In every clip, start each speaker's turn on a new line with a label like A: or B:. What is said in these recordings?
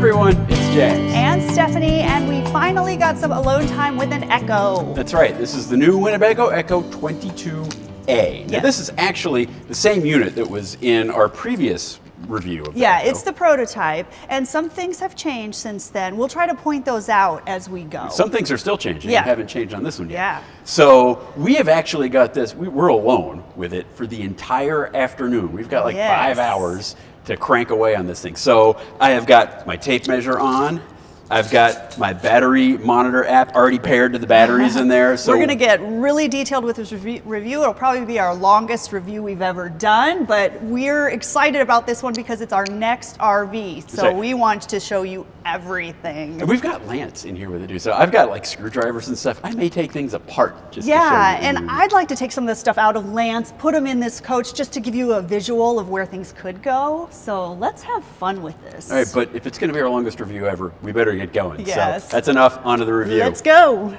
A: everyone, it's James.
B: And Stephanie, and we finally got some alone time with an EKKO.
A: That's right, this is the new Winnebago EKKO 22A. Now, this is actually the same unit that was in our previous review of the EKKO.
B: It's the prototype, and some things have changed since then. We'll try to point those out as we go.
A: Some things are still changing and haven't changed on this one yet.
B: Yeah.
A: So we have actually got this, we're alone with it for the entire afternoon. We've got like 5 hours to crank away on this thing. So I have got my tape measure on. I've got my battery monitor app already paired to the batteries in there. So
B: we're going to get really detailed with this review. It'll probably be our longest review we've ever done, but we're excited about this one because it's our next RV. So we want to show you everything.
A: And we've got Lance in here with it too. So I've got like screwdrivers and stuff. I may take things apart just to show you.
B: And I'd like to take some of the stuff out of Lance, put them in this coach just to give you a visual of where things could go. So let's have fun with this.
A: All right, but if it's going to be our longest review ever, we better get going.
B: Yes.
A: So that's enough. Onto the review.
B: Let's go.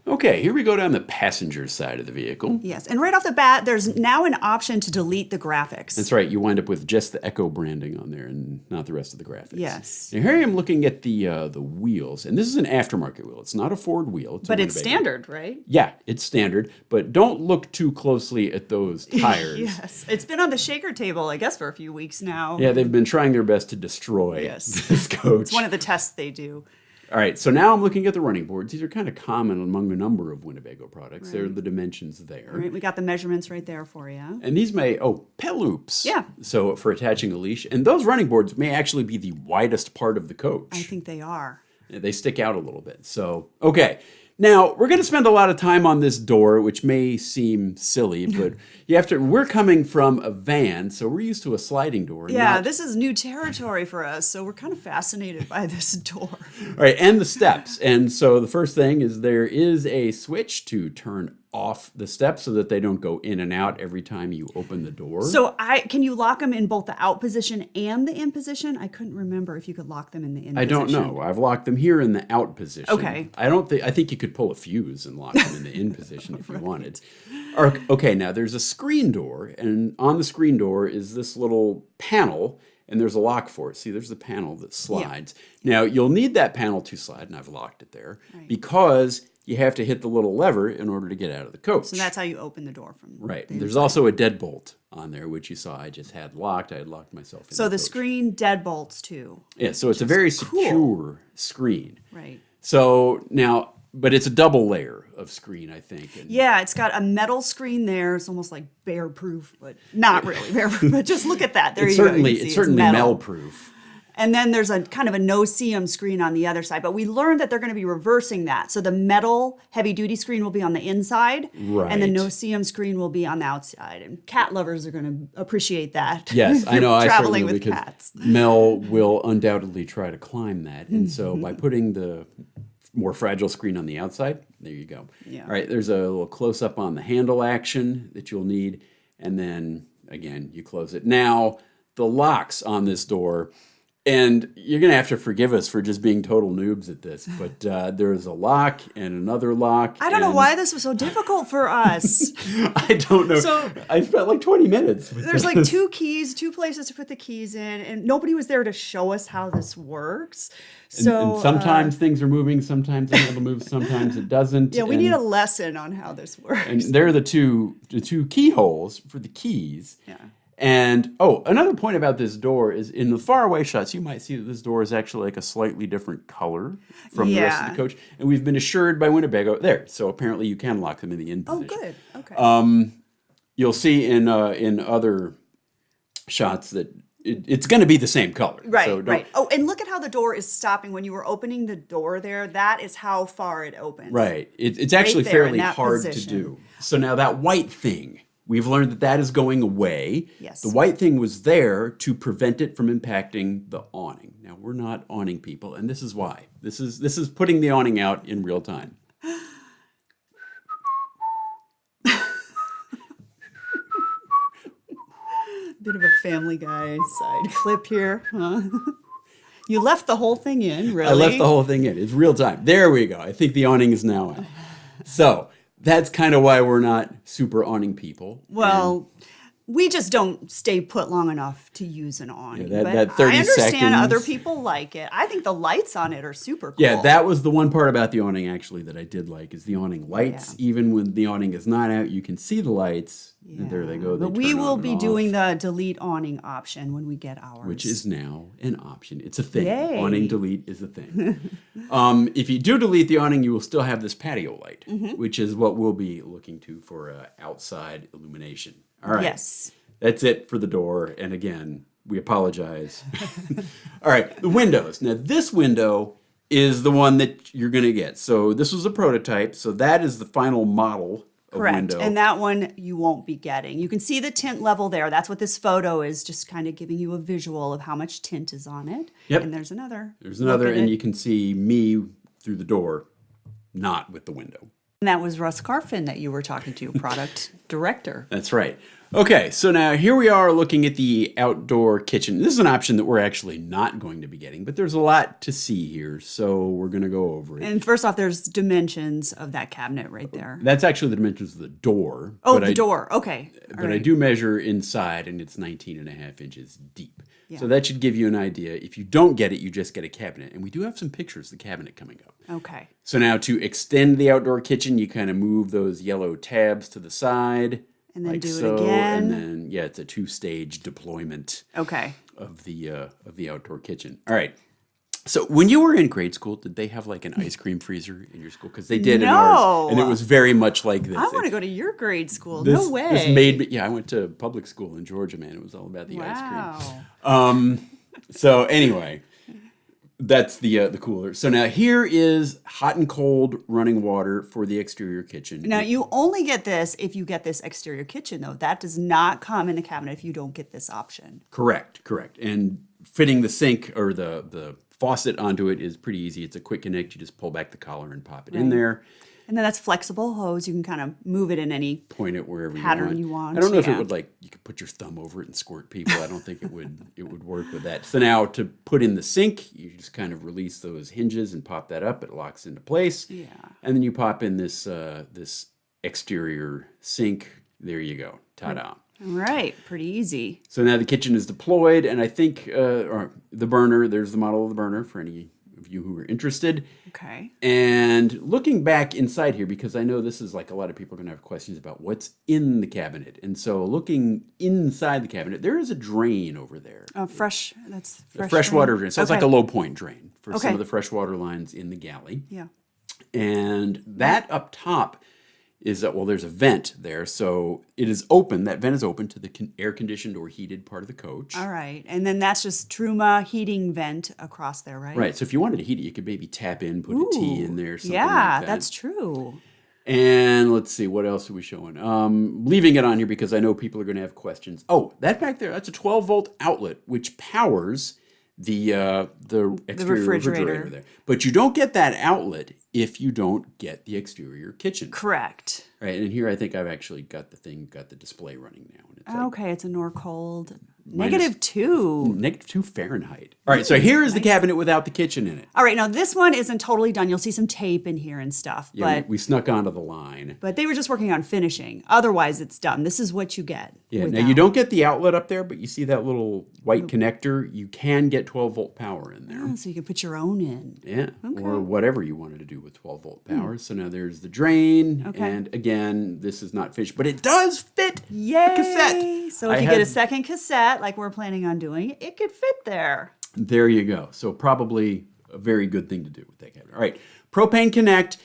A: Okay, here we go down the passenger side of the vehicle.
B: Yes, and right off the bat, there's now an option to delete the graphics.
A: That's right. You wind up with just the EKKO branding on there and not the rest of the graphics.
B: Yes.
A: Now here I am looking at the wheels, and this is an aftermarket wheel. It's not a Ford wheel.
B: But it's standard, right?
A: Yeah, it's standard, but don't look too closely at those tires.
B: Yes, it's been on the shaker table, I guess, for a few weeks now.
A: Yeah, they've been trying their best to destroy this coach.
B: It's one of the tests they do.
A: All right, so now I'm looking at the running boards. These are kind of common among a number of Winnebago products. Right. There are the dimensions there.
B: Right, we got the measurements right there for you.
A: And these may, pet loops.
B: Yeah.
A: So for attaching a leash. And those running boards may actually be the widest part of the coach.
B: I think they are.
A: They stick out a little bit. So, okay. Now, we're going to spend a lot of time on this door, which may seem silly, but we're coming from a van, so we're used to a sliding door.
B: Yeah, this is new territory for us, so we're kind of fascinated by this door.
A: All right, and the steps. And so the first thing is there is a switch to turn off the steps so that they don't go in and out every time you open the door.
B: So can you lock them in both the out position and the in position? I couldn't remember if you could lock them in the in position.
A: I don't know. I've locked them here in the out position.
B: Okay.
A: I think you could pull a fuse and lock them in the in position if you wanted. Okay, now there's a screen door, and on the screen door is this little panel, and there's a lock for it. See, there's the panel that slides. Yeah. Now, you'll need that panel to slide, and I've locked it there, because you have to hit the little lever in order to get out of the coach.
B: So that's how you open the door from
A: right. There's also a deadbolt on there, which you saw I just had locked. I had locked myself in.
B: So the screen deadbolts too.
A: Yeah, so it's a very secure screen.
B: Right.
A: So now, but it's a double layer of screen, I think. And
B: it's got a metal screen there. It's almost like bear-proof, but not really bear-proof. But just look at that. There you go.
A: It's certainly metal-proof.
B: And then there's a kind of a no-seam screen on the other side. But we learned that they're going to be reversing that. So the metal heavy-duty screen will be on the inside.
A: Right.
B: And the no-seam screen will be on the outside. And cat lovers are going to appreciate that.
A: Yes, I know.
B: Traveling with
A: because
B: cats.
A: Mel will undoubtedly try to climb that. And so by putting the more fragile screen on the outside, there you go.
B: Yeah.
A: All right, there's a little close-up on the handle action that you'll need. And then, again, you close it. Now, the locks on this door... And you're going to have to forgive us for just being total noobs at this, but there's a lock and another lock.
B: I don't know why this was so difficult for us.
A: I don't know.
B: So,
A: I spent like 20 minutes.
B: There's like two places to put the keys in, and nobody was there to show us how this works. So
A: and sometimes things are moving, sometimes the handle moves, sometimes it doesn't.
B: Yeah, we need a lesson on how this works.
A: And there are the two keyholes for the keys.
B: Yeah.
A: And, another point about this door is in the faraway shots, you might see that this door is actually like a slightly different color from the rest of the coach. And we've been assured by Winnebago, there. So apparently you can lock them in the in position.
B: Oh, good. Okay.
A: You'll see in other shots that it's going to be the same color.
B: Right,
A: so
B: right. Oh, and look at how the door is stopping. When you were opening the door there, that is how far it opens.
A: Right. It's actually fairly hard
B: position.
A: to do. So now that white thing... We've learned that is going away.
B: Yes.
A: The white thing was there to prevent it from impacting the awning. Now, we're not awning people, and this is why. This is putting the awning out in real time.
B: Bit of a Family Guy side clip here, huh? You left the whole thing in, really?
A: I left the whole thing in. It's real time. There we go. I think the awning is now out. So... That's kind of why we're not super awning people.
B: Well, We just don't stay put long enough to use an awning.
A: Yeah,
B: but
A: that 30
B: I understand
A: seconds.
B: other people like it. I think the lights on it are super cool.
A: Yeah, that was the one part about the awning actually that I did like is the awning lights.
B: Yeah.
A: Even when the awning is not out, you can see the lights.
B: Yeah.
A: And there they go. They
B: But we
A: turn
B: will
A: on
B: be
A: and off,
B: doing the delete awning option when we get ours.
A: which is now an option. It's a thing.
B: Yay.
A: Awning delete is a thing. If you do delete the awning, you will still have this patio light, which is what we'll be looking to for outside illumination. All right.
B: Yes.
A: That's it for the door. And again, we apologize. All right, the windows. Now, this window is the one that you're going to get. So this was a prototype. So that is the final model of
B: Correct.
A: window.
B: And that one you won't be getting. You can see the tint level there. That's what this photo is, just kind of giving you a visual of how much tint is on it.
A: Yep.
B: And there's another.
A: There's another,
B: Look at
A: and
B: it.
A: you can see me through the door, not with the window.
B: And that was Russ Carfin that you were talking to, product director.
A: That's right. Okay, so now here we are looking at the outdoor kitchen. This is an option that we're actually not going to be getting, but there's a lot to see here, so we're going to go over it.
B: And first off, there's dimensions of that cabinet right there.
A: That's actually the dimensions of the door.
B: Oh,
A: but
B: the door. Okay.
A: But I do measure inside, and it's 19.5 inches deep. So that should give you an idea. If you don't get it, you just get a cabinet. And we do have some pictures of the cabinet coming up.
B: Okay.
A: So now to extend the outdoor kitchen, you kind of move those yellow tabs to the side.
B: And then
A: like
B: do it
A: so,
B: again.
A: And then, yeah, it's a two-stage deployment
B: Okay.
A: of the outdoor kitchen. All right. So when you were in grade school, did they have like an ice cream freezer in your school? Because they did in ours, and it was very much like this.
B: I want to go to your grade school.
A: This,
B: No way.
A: This made me. Yeah, I went to public school in Georgia, man. It was all about the ice cream. So anyway, that's the cooler. So now here is hot and cold running water for the exterior kitchen.
B: Now, you only get this if you get this exterior kitchen, though. That does not come in the cabinet if you don't get this option.
A: Correct. And fitting the sink or the faucet onto it is pretty easy. It's a quick connect. You just pull back the collar and pop it in there.
B: And then that's flexible hose. You can kind of move it in any
A: point it wherever
B: pattern
A: you
B: you want.
A: I don't know if it would you could put your thumb over it and squirt people. I don't think it would work with that. So now to put in the sink, you just kind of release those hinges and pop that up. It locks into place. Yeah. And then you pop in this this exterior sink. There you go. Ta-da.
B: All right, pretty easy.
A: So now the kitchen is deployed, and I think or the burner, there's the model of the burner for any of you who are interested.
B: Okay.
A: And looking back inside here, because I know this is like a lot of people are going to have questions about what's in the cabinet. And so looking inside the cabinet, there is a drain over there.
B: That's
A: A freshwater drain. So it's like a low point drain for some
B: Okay.
A: of the freshwater lines in the galley.
B: Yeah.
A: And that up top is that, well, there's a vent there. So it is open. That vent is open to the air-conditioned or heated part of the coach.
B: All right. And then that's just Truma heating vent across there, right?
A: Right. So if you wanted to heat it, you could maybe tap in, put a tea in there, something
B: yeah,
A: like that.
B: that's true.
A: And let's see, what else are we showing? Leaving it on here because I know people are going to have questions. Oh, that back there, that's a 12-volt outlet, which powers the exterior refrigerator there. But you don't get that outlet if you don't get the exterior kitchen.
B: Correct.
A: Right, and here I think I've actually got the display running now. And it's like
B: Okay, it's a Norcold. -2.
A: -2 Fahrenheit. All right, so here is the cabinet without the kitchen in it.
B: All right, now this one isn't totally done. You'll see some tape in here and stuff,
A: Yeah, we snuck onto the line.
B: but they were just working on finishing. Otherwise, it's done. This is what you get.
A: Yeah, now
B: without.
A: you don't get the outlet up there, but you see that little white connector? You can get 12-volt power in there.
B: Oh, so you can put your own in.
A: Yeah, or whatever you wanted to do with 12-volt power. So now there's the drain, and again, this is not finished, but it does fit
B: Yay!
A: a cassette.
B: So if you get a second cassette, like we're planning on doing, it could fit there.
A: There you go. So probably a very good thing to do with that cabinet. All right, propane connect.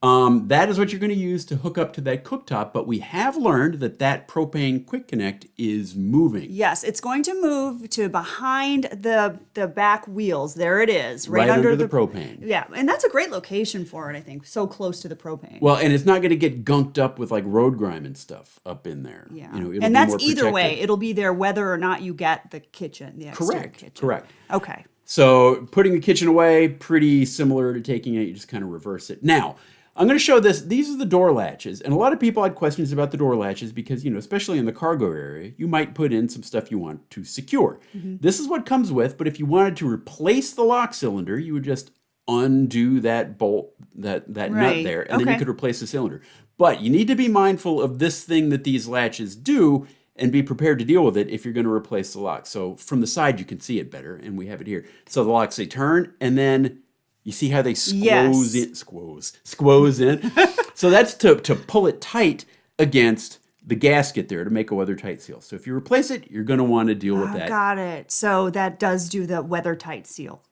A: That is what you're going to use to hook up to that cooktop, but we have learned that propane quick connect is moving.
B: Yes, it's going to move to behind the back wheels. There it is,
A: Right
B: under
A: the propane.
B: Yeah, and that's a great location for it, I think, so close to the propane.
A: Well, and it's not going to get gunked up with like road grime and stuff up in there.
B: Yeah,
A: it'll be
B: and that's
A: more
B: either way.
A: protected.
B: It'll be there whether or not you get the kitchen, the exterior kitchen.
A: Correct.
B: Okay.
A: So putting the kitchen away, pretty similar to taking it. You just kind of reverse it. Now, I'm going to show this. These are the door latches. And a lot of people had questions about the door latches because, especially in the cargo area, you might put in some stuff you want to secure. This is what comes with, but if you wanted to replace the lock cylinder, you would just undo that bolt, that nut there, and then you could replace the cylinder. But you need to be mindful of this thing that these latches do, and be prepared to deal with it if you're going to replace the lock. So from the side, you can see it better, and we have it here. So the locks, they turn, and then you see how they squoze in? Squoze in. So that's to pull it tight against the gasket there to make a weather tight seal. So if you replace it, you're going to want to deal with that.
B: Got it. So that does do the weather tight seal.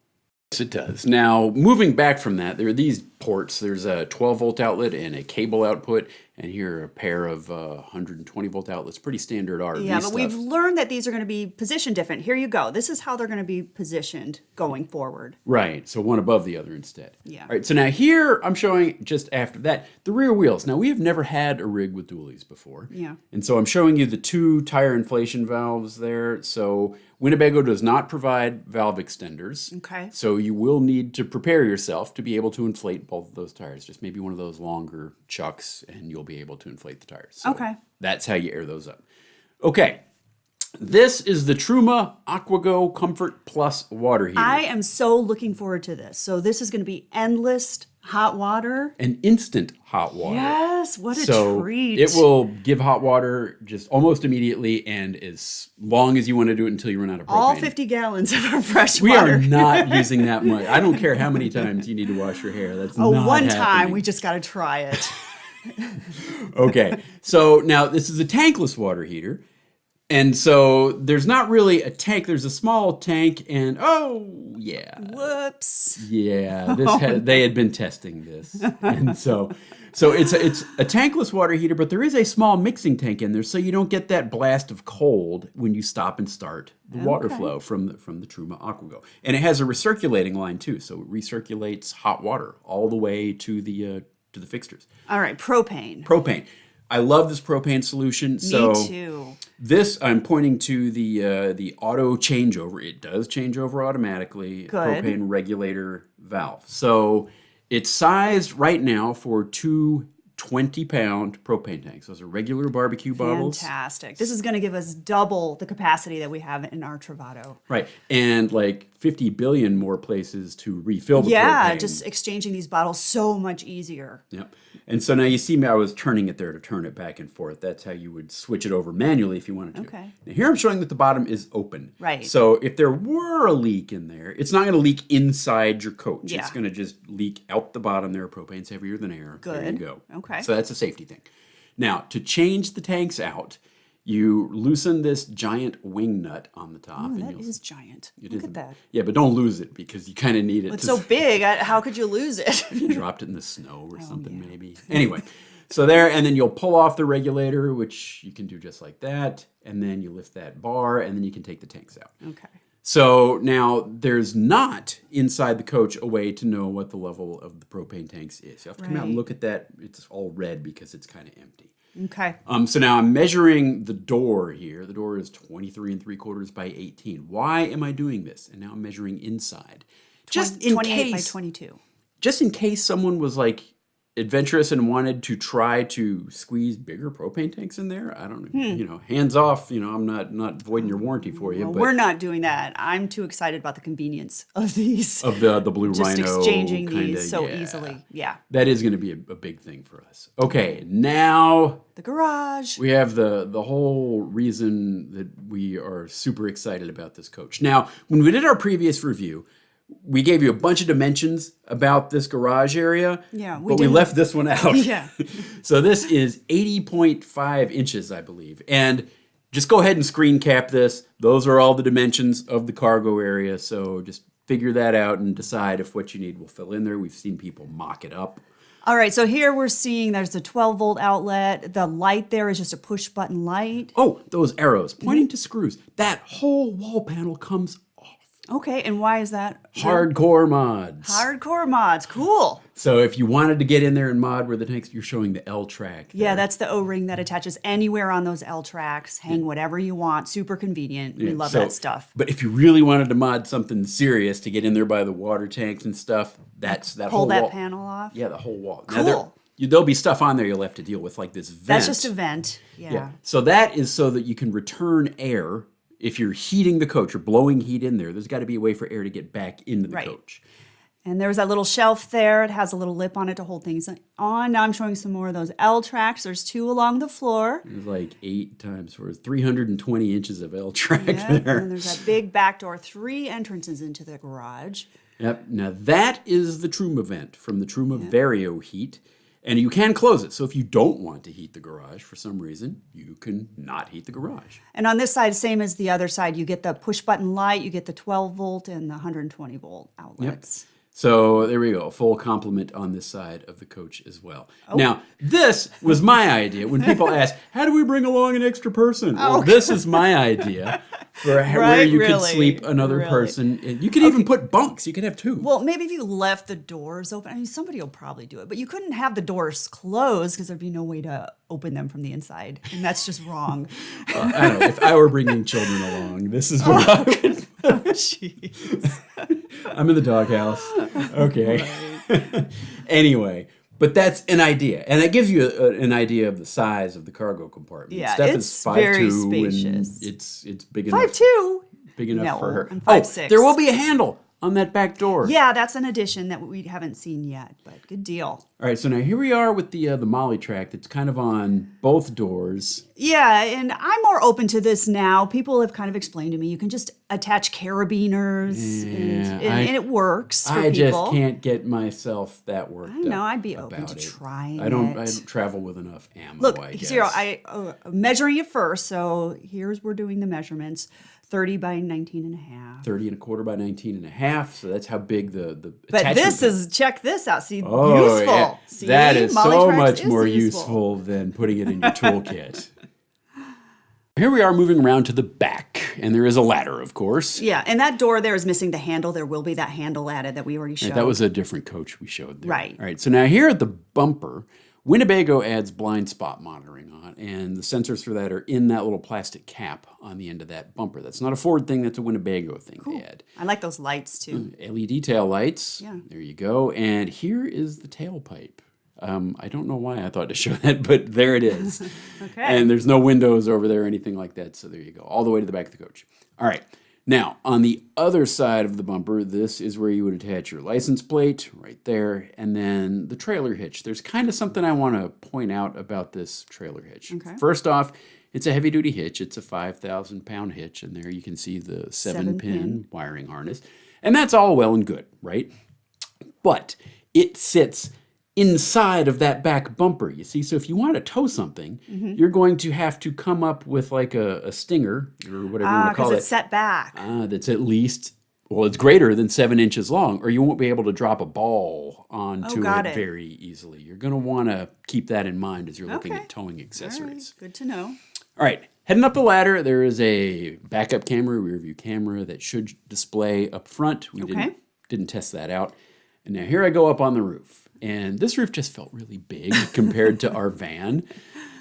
A: Yes, it does. Now, moving back from that, there are these ports. There's a 12-volt outlet and a cable output, and here are a pair of 120-volt outlets. Pretty standard RV
B: Yeah, but
A: stuff.
B: we've learned that these are going to be positioned different. Here you go. This is how they're going to be positioned going forward.
A: Right, so one above the other instead.
B: Yeah.
A: All right, so now here I'm showing, just after that, the rear wheels. Now, we have never had a rig with dualies before.
B: Yeah.
A: And so I'm showing you the 2 tire inflation valves there. So Winnebago does not provide valve extenders.
B: Okay.
A: So you will need to prepare yourself to be able to inflate both of those tires. Just maybe one of those longer chucks, and you'll be able to inflate the tires. So
B: Okay.
A: that's how you air those up. Okay. This is the Truma AquaGo Comfort Plus water heater.
B: I am so looking forward to this. So this is going to be endless hot water.
A: An instant hot water.
B: Yes, what a
A: So
B: treat.
A: it will give hot water just almost immediately, and as long as you want to do it until you run out of propane.
B: All 50 gallons of our fresh
A: We
B: water.
A: are not using that much. I don't care how many times you need to wash your hair. That's not
B: one time
A: happening.
B: we just got to try it.
A: Okay, so now this is a tankless water heater. And so there's not really a tank. There's a small tank, and
B: Whoops.
A: yeah, they had been testing this, and so it's a tankless water heater, but there is a small mixing tank in there, so you don't get that blast of cold when you stop and start the water flow from the Truma AquaGo, and it has a recirculating line too, so it recirculates hot water all the way to the fixtures.
B: All right, propane.
A: Propane. I love this propane solution. So
B: Me too.
A: this, I'm pointing to the auto changeover. It does change over automatically.
B: Good.
A: Propane regulator valve. So it's sized right now for 2 20-pound propane tanks. Those are regular barbecue bottles.
B: Fantastic. This is going to give us double the capacity that we have in our Travato.
A: Right. And like 50 billion more places to refill the
B: Yeah,
A: propane.
B: just exchanging these bottles so much easier.
A: Yep. And so now you see me, I was turning it there to turn it back and forth. That's how you would switch it over manually if you wanted to.
B: Okay.
A: Now here I'm showing that the bottom is open.
B: Right.
A: So if there were a leak in there, it's not going to leak inside your coach.
B: Yeah.
A: It's going to just leak out the bottom there. Propane's heavier than air.
B: Good.
A: There you go.
B: Okay.
A: So that's a safety thing. Now, to change the tanks out, you loosen this giant wing nut on the top.
B: Oh,
A: and
B: that is giant. Look at that.
A: Yeah, but don't lose it because you kind of need it.
B: It's so big. How could you lose it?
A: You dropped it in the snow or something, maybe. Anyway, so there, and then you'll pull off the regulator, which you can do just like that. And then you lift that bar, and then you can take the tanks out.
B: Okay.
A: So now there's not inside the coach a way to know what the level of the propane tanks is. You have to come out and look at that. It's all red because it's kind of empty.
B: Okay.
A: So now I'm measuring the door here. The door is 23 3/4 by 18. Why am I doing this? And now I'm measuring inside. Just in
B: 28 by
A: case,
B: 22.
A: just in case someone was like adventurous and wanted to try to squeeze bigger propane tanks in there. I don't know, hands off, I'm not voiding your warranty for you.
B: Well,
A: but
B: we're not doing that. I'm too excited about the convenience of these.
A: of the Blue
B: Just
A: Rhino.
B: exchanging
A: kinda,
B: these so
A: yeah.
B: easily. Yeah.
A: That is going to be a big thing for us. Okay, now
B: The garage.
A: we have the whole reason that we are super excited about this coach. Now, when we did our previous review, we gave you a bunch of dimensions about this garage area,
B: Yeah,
A: but we left this one out.
B: Yeah.
A: So this is 80.5 inches, I believe. And just go ahead and screen cap this. Those are all the dimensions of the cargo area. So just figure that out and decide if what you need will fill in there. We've seen people mock it up.
B: All right, so here we're seeing there's a 12-volt outlet. The light there is just a push-button light.
A: Oh, those arrows pointing to screws. That whole wall panel comes off.
B: Okay, and why is that?
A: Hardcore mods.
B: Hardcore mods. Cool.
A: So if you wanted to get in there and mod where the tanks, you're showing the L track.
B: Yeah, that's the O-ring that attaches anywhere on those L tracks. Hang whatever you want. Super convenient. We love that stuff.
A: But if you really wanted to mod something serious to get in there by the water tanks and stuff, that's that
B: Pull
A: whole
B: that
A: wall.
B: panel off.
A: Yeah, the whole wall.
B: Cool.
A: Now there'll be stuff on there you'll have to deal with, like this vent.
B: That's just a vent. Yeah.
A: So that is so that you can return air. If you're heating the coach or blowing heat in there, there's got to be a way for air to get back into the coach.
B: And there's that little shelf there. It has a little lip on it to hold things on. Now I'm showing some more of those L tracks. There's 2 along the floor.
A: There's like 8 times 4, 320 inches of L track there.
B: And then there's that big back door, 3 entrances into the garage.
A: Yep. Now that is the Truma vent from the Truma Vario heat. And you can close it. So if you don't want to heat the garage for some reason, you can not heat the garage.
B: And on this side, same as the other side, you get the push button light, you get the 12 volt and the 120 volt outlets.
A: Yep. So there we go, full complement on this side of the coach as well. Oh. Now, this was my idea. When people ask, how do we bring along an extra person? Well, this is my idea for where you could sleep another person. You could even put bunks. You could have 2.
B: Well, maybe if you left the doors open. I mean, somebody will probably do it. But you couldn't have the doors closed because there'd be no way to open them from the inside. And that's just wrong.
A: I don't know. If I were bringing children along, this is what I would.
B: Jeez.
A: I'm in the doghouse. Okay. Right. Anyway, but that's an idea. And that gives you an idea of the size of the cargo compartment.
B: Yeah,
A: Stef
B: it's
A: is 5'2",
B: very spacious.
A: And it's big enough.
B: 5'2"?
A: Big enough for her.
B: I'm 5'6".
A: There will be a handle on that back door.
B: Yeah, that's an addition that we haven't seen yet, but good deal.
A: All right, so now here we are with the Molly track that's kind of on both doors.
B: Yeah, and I'm more open to this now. People have kind of explained to me you can just attach carabiners, and it works for people.
A: I just can't get myself that worked up.
B: I know, I'd be open to trying
A: I don't travel with enough ammo,
B: Look,
A: I guess.
B: I'm measuring it first, so we're doing the measurements. 30 by 19 and a half.
A: 30 and a quarter by 19 and a half. So that's how big the
B: But this is, check this out. See, useful.
A: Yeah.
B: See,
A: that is
B: Molly
A: so
B: Tracks
A: much
B: is
A: more useful than putting it in your toolkit. Here we are moving around to the back, and there is a ladder, of course.
B: Yeah, and that door there is missing the handle. There will be that handle added that we already showed.
A: Right, that was a different coach we showed there.
B: Right.
A: All right, so now here at the bumper, Winnebago adds blind spot monitoring on, and the sensors for that are in that little plastic cap on the end of that bumper. That's not a Ford thing, that's a Winnebago thing they add.
B: I like those lights too.
A: LED tail lights.
B: Yeah.
A: There you go. And here is the tailpipe. I don't know why I thought to show that, but there it is.
B: Okay.
A: And there's no windows over there or anything like that, so there you go. All the way to the back of the coach. All right. Now, on the other side of the bumper, this is where you would attach your license plate, right there, and then the trailer hitch. There's kind of something I want to point out about this trailer hitch.
B: Okay.
A: First off, it's a heavy-duty hitch. It's a 5,000-pound hitch, and there you can see the 7-pin wiring harness. And that's all well and good, right? But it sits inside of that back bumper, you see? So if you want to tow something, you're going to have to come up with like a stinger, or whatever you want to call it.
B: Because it's set back.
A: That's at least, well, it's greater than 7 inches long, or you won't be able to drop a ball onto it very easily. You're going to want to keep that in mind as you're looking at towing accessories.
B: All right. Good to know.
A: All right, heading up the ladder, there is a backup camera, rear view camera that should display up front. We didn't test that out. And now here I go up on the roof. And this roof just felt really big compared to our van.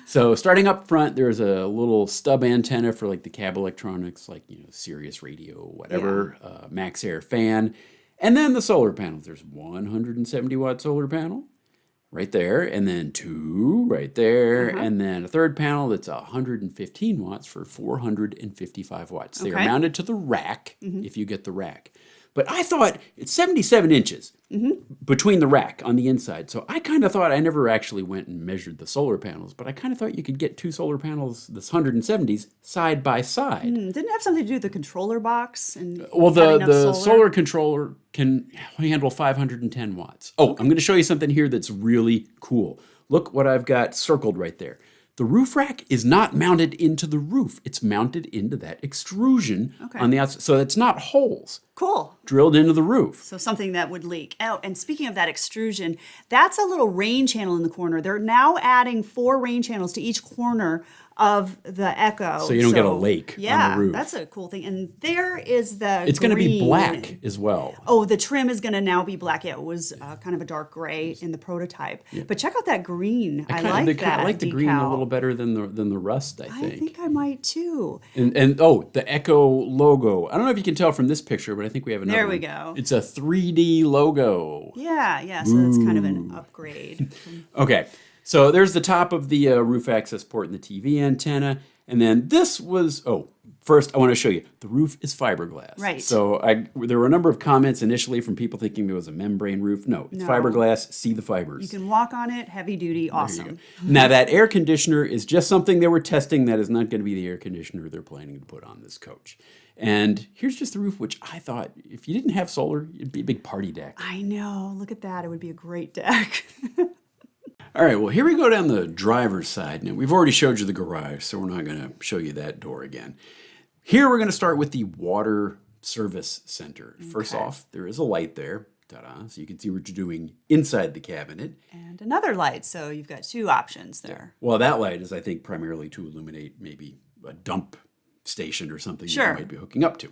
A: So starting up front, there's a little stub antenna for like the cab electronics, like, Sirius radio, whatever, max air fan. And then the solar panels. There's 170 watt solar panel right there, and then 2 right there, and then a third panel that's 115 watts for 455 watts. They are mounted to the rack if you get the rack. But I thought it's 77 inches between the rack on the inside. So I kind of thought, I never actually went and measured the solar panels, but I kind of thought you could get 2 solar panels, this 170s, side by side.
B: Didn't it have something to do with the controller box?
A: Well, the solar controller can handle 510 watts. Oh, I'm going to show you something here that's really cool. Look what I've got circled right there. The roof rack is not mounted into the roof. It's mounted into that extrusion on the outside. So it's not holes.
B: Cool.
A: Drilled into the roof.
B: So something that would leak. Oh, and speaking of that extrusion, that's a little rain channel in the corner. They're now adding 4 rain channels to each corner of the EKKO.
A: So you don't get a lake on the roof.
B: Yeah, that's a cool thing. And there is the
A: It's going to be black as well.
B: Oh, the trim is going to now be black. Yeah, it was kind of a dark gray in the prototype. Yeah. But check out that green. I like that.
A: I like the green a little better than the rust, I think.
B: I think I might too.
A: And the EKKO logo. I don't know if you can tell from this picture, but I think we have another
B: one. There we
A: go.
B: go.
A: It's a 3D logo.
B: Yeah. So that's kind of an upgrade.
A: Okay. So there's the top of the roof access port and the TV antenna. And then this was, first, I want to show you. The roof is fiberglass.
B: Right.
A: So there were a number of comments initially from people thinking it was a membrane roof. No, it's fiberglass. See the fibers.
B: You can walk on it, heavy duty, awesome.
A: Now, that air conditioner is just something they were testing. That is not going to be the air conditioner they're planning to put on this coach. And here's just the roof, which I thought, if you didn't have solar, it'd be a big party deck.
B: I know. Look at that. It would be a great deck.
A: All right, well, here we go down the driver's side. Now, we've already showed you the garage, so we're not going to show you that door again. Here, we're going to start with the water service center. First off, there is a light there. Ta-da. So you can see what you're doing inside the cabinet.
B: And another light, so you've got 2 options there.
A: Well, that light is, I think, primarily to illuminate maybe a dump station or something you might be hooking up to.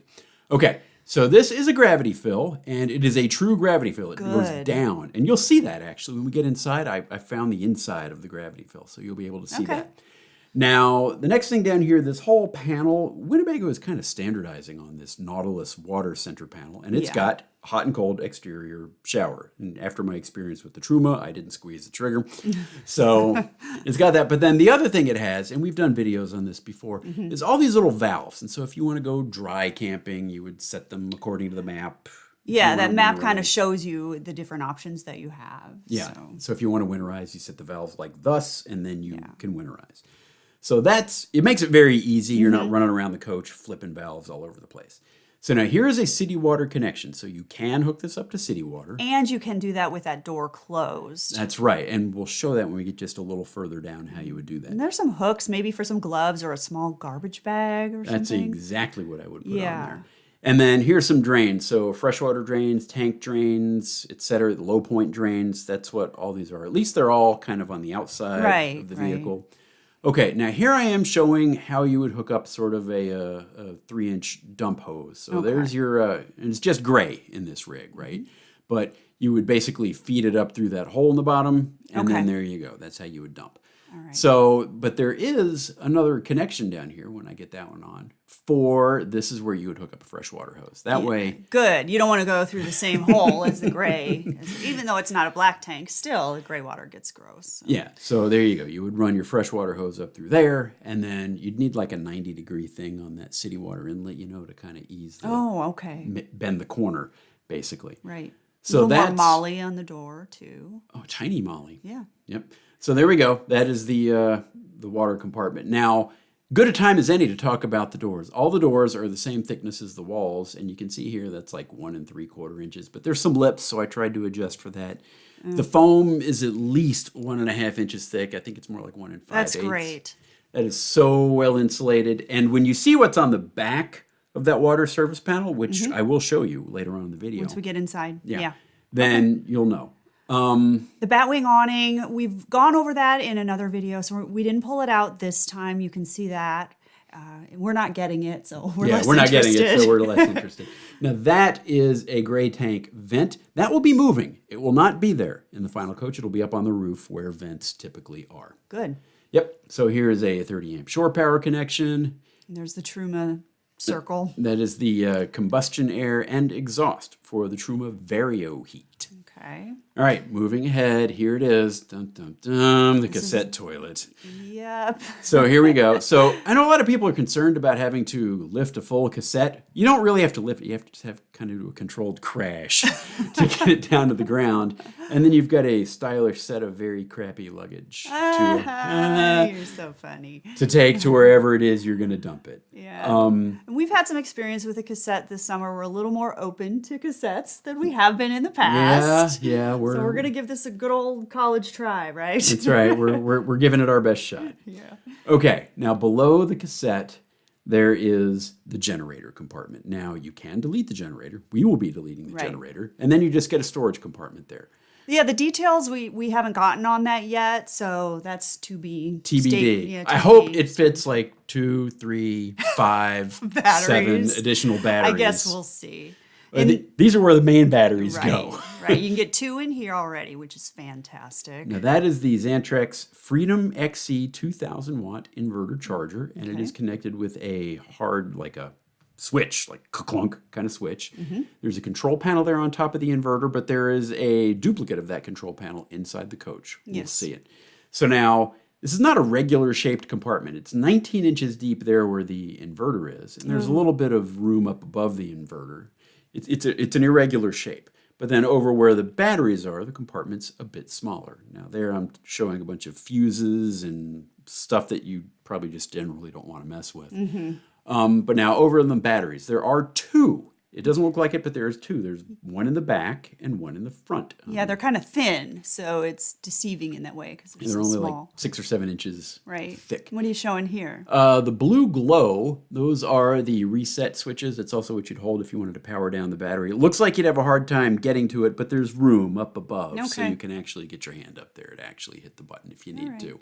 A: Okay, so this is a gravity fill, and it is a true gravity fill. It goes down, and you'll see that actually when we get inside. I found the inside of the gravity fill, so you'll be able to see that. Now, the next thing down here, this whole panel, Winnebago is kind of standardizing on this Nautilus water center panel, and it's got hot and cold exterior shower. And after my experience with the Truma, I didn't squeeze the trigger. So it's got that. But then the other thing it has, and we've done videos on this before, is all these little valves. And so if you want to go dry camping, you would set them according to the map.
B: Yeah, that map kind of shows you the different options that you have.
A: Yeah, so if you want to winterize, you set the valves like thus, and then you can winterize. So it makes it very easy. You're not running around the coach flipping valves all over the place. So now here is a city water connection. So you can hook this up to city water.
B: And you can do that with that door closed.
A: That's right. And we'll show that when we get just a little further down how you would do that.
B: And there's some hooks maybe for some gloves or a small garbage bag or something.
A: That's exactly what I would put on there. And then here's some drains. So freshwater drains, tank drains, etc. The low point drains. That's what all these are. At least they're all kind of on the outside of the vehicle. Okay, now here I am showing how you would hook up sort of a 3-inch dump hose. So there's your, and it's just gray in this rig, right? But you would basically feed it up through that hole in the bottom, and then there you go. That's how you would dump. All right. So, but there is another connection down here when I get that one on. This is where you would hook up a freshwater hose. That way.
B: Good. You don't want to go through the same hole as the gray. Even though it's not a black tank, still the gray water gets gross. So.
A: Yeah. So there you go. You would run your freshwater hose up through there, and then you'd need like a 90-degree thing on that city water inlet, to kind of ease the bend the corner, basically.
B: Right.
A: So that's
B: more molly on the door too.
A: Oh, tiny molly.
B: Yeah.
A: Yep. So there we go. That is the water compartment. Now, good a time as any to talk about the doors. All the doors are the same thickness as the walls, and you can see here that's like 1 3/4 inches. But there's some lips, so I tried to adjust for that. The foam is at least 1.5 inches thick. I think it's more like 1 5/8.
B: That's great.
A: That is so well insulated. And when you see what's on the back of that water service panel, which I will show you later on in the video.
B: Once we get inside. Yeah.
A: Then you'll know.
B: The batwing awning, we've gone over that in another video, so we didn't pull it out this time. You can see that. We're not getting it, so we're less
A: not
B: interested.
A: Getting it, so we're less interested. Now that is a gray tank vent. That will be moving. It will not be there in the final coach. It'll be up on the roof where vents typically are.
B: Good.
A: Yep. So here is a 30-amp shore power connection.
B: And there's the Truma circle.
A: That is the combustion air and exhaust for the Truma Vario heat.
B: Okay.
A: All right, moving ahead. Here it is. Dun, dun, dun, the cassette toilet.
B: Yep.
A: So here we go. So I know a lot of people are concerned about having to lift a full cassette. You don't really have to lift it. You have to just have kind of do a controlled crash to get it down to the ground. And then you've got a stylish set of very crappy luggage
B: you're so funny.
A: to take to wherever it is you're going to dump it.
B: Yeah. And we've had some experience with a cassette this summer. We're a little more open to cassettes than we have been in the past.
A: Yeah.
B: So we're going to give this a good old college try, right?
A: That's right. We're giving it our best shot.
B: Yeah.
A: Okay. Now below the cassette, there is the generator compartment. Now you can delete the generator. We will be deleting the generator. And then you just get a storage compartment there.
B: Yeah, the details we haven't gotten on that yet, so that's to be
A: TBD. I hope it fits like 2, 3, 5, 7 additional batteries.
B: I guess we'll see.
A: These are where the main batteries go.
B: Right, you can get 2 in here already, which is fantastic.
A: Now that is the Xantrex Freedom XC 2000 watt inverter charger, and it is connected with a hard, like a switch, like clunk kind of switch. There's a control panel there on top of the inverter, but there is a duplicate of that control panel inside the coach. We'll see it. So now This is not a regular shaped compartment. It's 19 inches deep there where the inverter is. And there's a little bit of room up above the inverter. It's an irregular shape. But then over where the batteries are, the compartment's a bit smaller. Now there I'm showing a bunch of fuses and stuff that you probably just generally don't want to mess with. But now over in the batteries, there are two. It doesn't look like it, but there's two. There's one in the back and one in the front.
B: Yeah, they're kind of thin, so it's deceiving in that way because they're
A: They're
B: so
A: only
B: small.
A: like 6 or 7 inches thick.
B: What are you showing here?
A: The blue glow, those are the reset switches. It's also what you'd hold if you wanted to power down the battery. It looks like you'd have a hard time getting to it, but there's room up above. So you can actually get your hand up there to actually hit the button if you need to.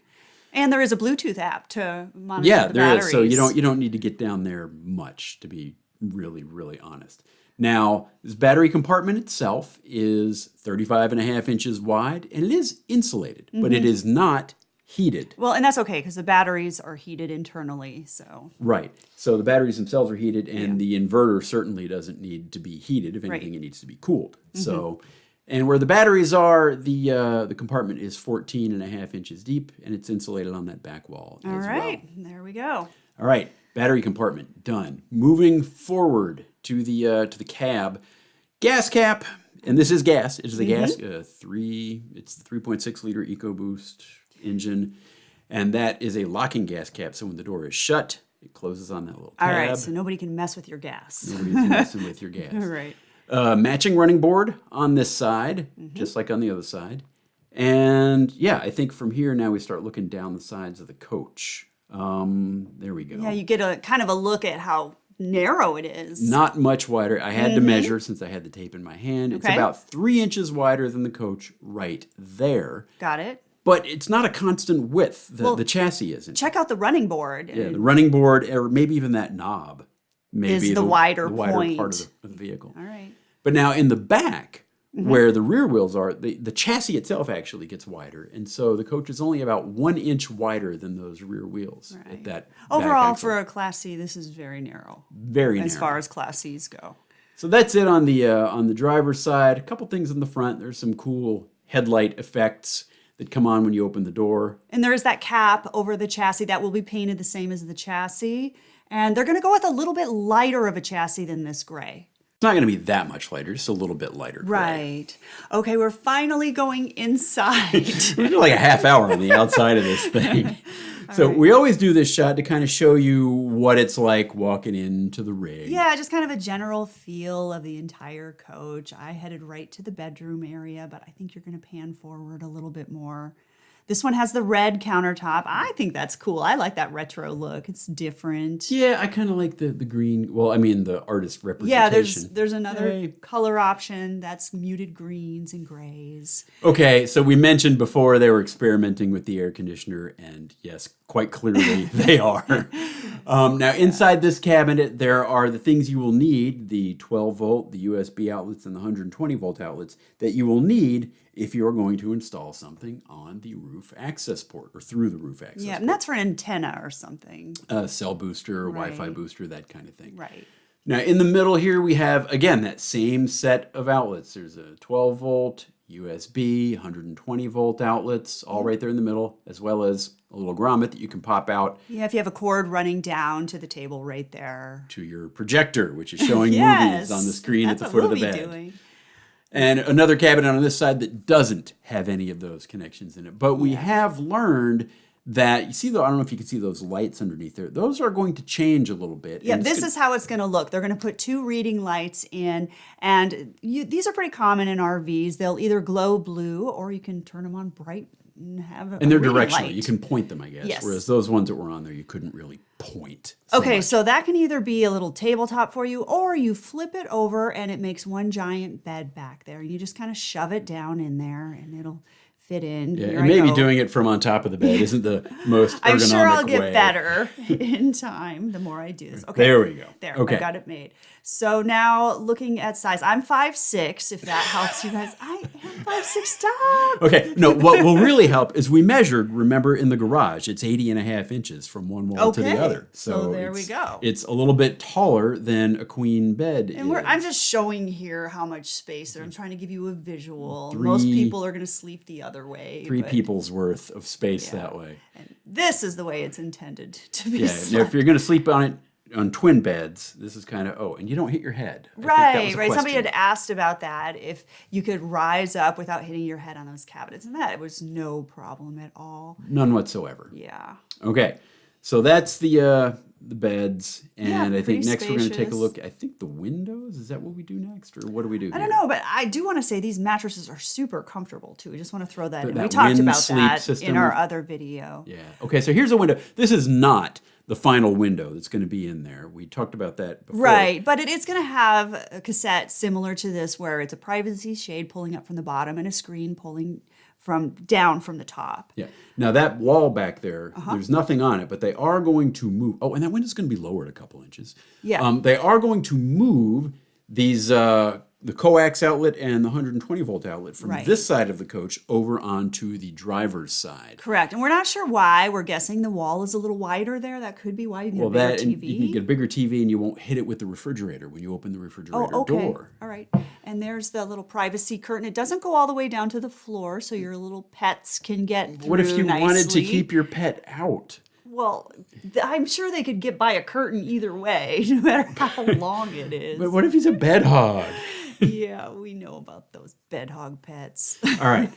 B: And there is a Bluetooth app to monitor the batteries.
A: Yeah, there is. So you don't need to get down there much, to be really, really honest. Now, this battery compartment itself is 35.5 inches wide, and it is insulated, but it is not heated.
B: Well, and that's okay because the batteries are heated internally, so.
A: Right. So the batteries themselves are heated, and the inverter certainly doesn't need to be heated. If anything, it needs to be cooled. So, and where the batteries are, the compartment is 14.5 inches deep, and it's insulated on that back wall as well.
B: All right, there we go.
A: All right, battery compartment done. Moving forward to the cab, gas cap, and this is gas. It is a gas it's the 3.6 liter EcoBoost engine, and that is a locking gas cap. So when the door is shut, it closes on that little tab.
B: All right, so nobody can mess with your gas.
A: Nobody's messing with your gas.
B: All right.
A: Matching running board on this side, just like on the other side. And yeah, I think from here now we start looking down the sides of the coach. There we go.
B: Yeah, you get a kind of a look at how narrow it is.
A: Not much wider. I had to measure since I had the tape in my hand. It's about 3 inches wider than the coach right there.
B: Got it.
A: But it's not a constant width. The chassis isn't.
B: Check out the running board.
A: Yeah, the running board, or maybe even that knob, maybe
B: is the wider
A: part
B: point
A: of the vehicle.
B: All right.
A: But now in the back, where the rear wheels are, the chassis itself actually gets wider. And so the coach is only about 1 inch wider than those rear wheels.
B: Right.
A: At that
B: Overall, for a Class C, this is very narrow.
A: Very narrow.
B: As far as Class Cs go.
A: So that's it on the driver's side. A couple things in the front. There's some cool headlight effects that come on when you open the door.
B: And there is that cap over the chassis that will be painted the same as the chassis. And they're going to go with a little bit lighter of a chassis than this gray.
A: It's not going to be that much lighter, just a little bit lighter. Gray.
B: Right. Okay, we're finally going inside.
A: We're doing like a half hour on the outside of this thing. So we always do this shot to kind of show you what it's like walking into the rig.
B: Yeah, just kind of a general feel of the entire coach. I headed right to the bedroom area, but I think you're going to pan forward a little bit more. This one has the red countertop. I think that's cool. I like that retro look. It's different.
A: Yeah, I kind of like the green. Well, I mean, the artist representation.
B: Yeah, there's another color option that's muted greens and grays.
A: Okay, so we mentioned before they were experimenting with the air conditioner, and yes, quite clearly they are. Now, inside this cabinet, there are the things you will need, the 12 volt, the USB outlets, and the 120 volt outlets that you will need if you're going to install something on the roof access port or through the roof access port.
B: And that's for an antenna or something.
A: Cell booster, Wi-Fi booster, that kind of thing.
B: Right.
A: Now, in the middle here, we have, again, that same set of outlets. There's a 12 volt, USB, 120 volt outlets, all right there in the middle, as well as a little grommet that you can pop out.
B: Yeah, if you have a cord running down to the table right there.
A: To your projector, which is showing movies on the screen at the foot of the bed.
B: Doing.
A: And another cabinet on this side that doesn't have any of those connections in it. But we have learned that, you see, I don't know if you can see those lights underneath there. Those are going to change a little bit.
B: Yeah, this is how it's going to look. They're going to put 2 reading lights in, and these are pretty common in RVs. They'll either glow blue, or you can turn them on bright and have
A: and they're
B: reading
A: directional.
B: light.
A: You can point them, I guess.
B: Yes.
A: Whereas those ones that were on there, you couldn't really point.
B: Okay, so that can either be a little tabletop for you, or you flip it over and it makes one giant bed back there. You just kind of shove it down in there and it'll fit in.
A: Yeah, and maybe doing it from on top of the bed isn't the most ergonomic way.
B: I'm sure I'll get better in time the more I do this. Okay,
A: there we go.
B: There,
A: okay.
B: I got it made. So now looking at size, I'm 5'6", if that helps you guys. I am 5'6", stop.
A: Okay, no, what will really help is we measured, remember, in the garage, it's 80.5 inches from one wall to the other.
B: So there we go.
A: It's a little bit taller than a queen bed
B: And
A: is.
B: I'm just showing here how much space there. I'm trying to give you a visual. Most people are going to sleep the other other way.
A: Three
B: but,
A: people's worth of space that way.
B: And this is the way it's intended to be
A: Yeah.
B: slept.
A: Now, if you're going to sleep on it on twin beds, this is kind of, and you don't hit your head. I think that was a
B: Right. Somebody
A: question.
B: had asked about that, if you could rise up without hitting your head on those cabinets, and that was no problem at all.
A: None whatsoever.
B: Yeah.
A: Okay. So that's the beds, and I think
B: pretty
A: next we're going to take a
B: spacious.
A: look. I think the windows. Is that what we do next, or what do we do?
B: I don't know, but I do want to say these mattresses are super comfortable too. I just want to throw that in. We
A: that
B: talked
A: wind
B: about
A: sleep
B: that
A: system.
B: in our other video.
A: Yeah. Okay. So here's a window. This is not the final window that's going to be in there. We talked about that before.
B: Right, but it is going to have a cassette similar to this, where it's a privacy shade pulling up from the bottom and a screen pulling down from the top.
A: Yeah. Now that wall back there,
B: Uh-huh.
A: there's nothing on it, but they are going to move. Oh, and that window's going to be lowered a couple inches.
B: Yeah.
A: They are going to move these the coax outlet and the 120 volt outlet from
B: Right.
A: this side of the coach over onto the driver's side.
B: Correct, and we're not sure why. We're guessing the wall is a little wider there. That could be why you can get a bigger
A: And
B: TV.
A: you can get a bigger TV, and you won't hit it with the refrigerator when you open the refrigerator door.
B: All right. And there's the little privacy curtain. It doesn't go all the way down to the floor, so your little pets can get through
A: What if you wanted to
B: nicely.
A: keep your pet out?
B: Well, I'm sure they could get by a curtain either way, no matter how long it is.
A: But what if he's a bed hog?
B: Yeah, we know about those bed hog pets.
A: All right.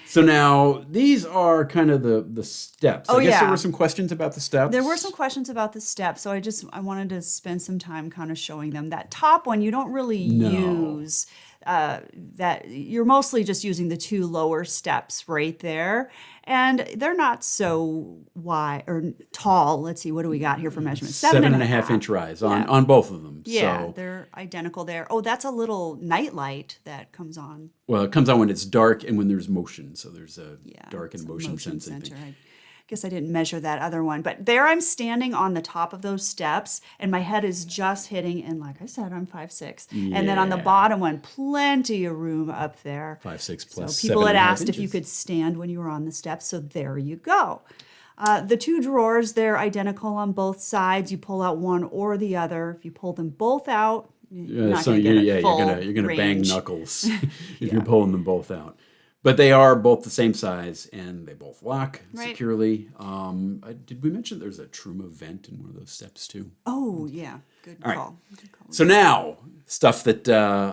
A: So now these are kind of the steps. I guess there
B: yeah.
A: were some questions about the steps.
B: There were some questions about the steps, so I wanted to spend some time kind of showing them. That top one you don't really use. That you're mostly just using the two lower steps right there, and they're not so wide or tall. Let's see, what do we got here for measurement?
A: 7.5 inch rise on both of them.
B: Yeah,
A: So,
B: they're identical there. Oh, that's a little night light that comes on.
A: well, it comes on when it's dark and when there's motion. So there's a dark
B: it's
A: and
B: a
A: motion sensing
B: sensor.
A: thing.
B: I guess I didn't measure that other one, but there I'm standing on the top of those steps, and my head is just hitting. And like I said, I'm 5'6", and then on the
A: Yeah.
B: bottom one, plenty of room up there.
A: 5'6" plus
B: So people had
A: 7.5
B: asked if you
A: inches.
B: could stand when you were on the steps, so there you go. The two drawers, they're identical on both sides. You pull out one or the other. If you pull them both out, you're not
A: So
B: going to get a
A: you're
B: full
A: gonna bang
B: range.
A: knuckles if you're pulling them both out. But they are both the same size, and they both lock
B: Right.
A: securely. Did we mention there's a Truma vent in one of those steps too?
B: Oh, yeah. Good
A: right.
B: call. Good call.
A: So now, stuff that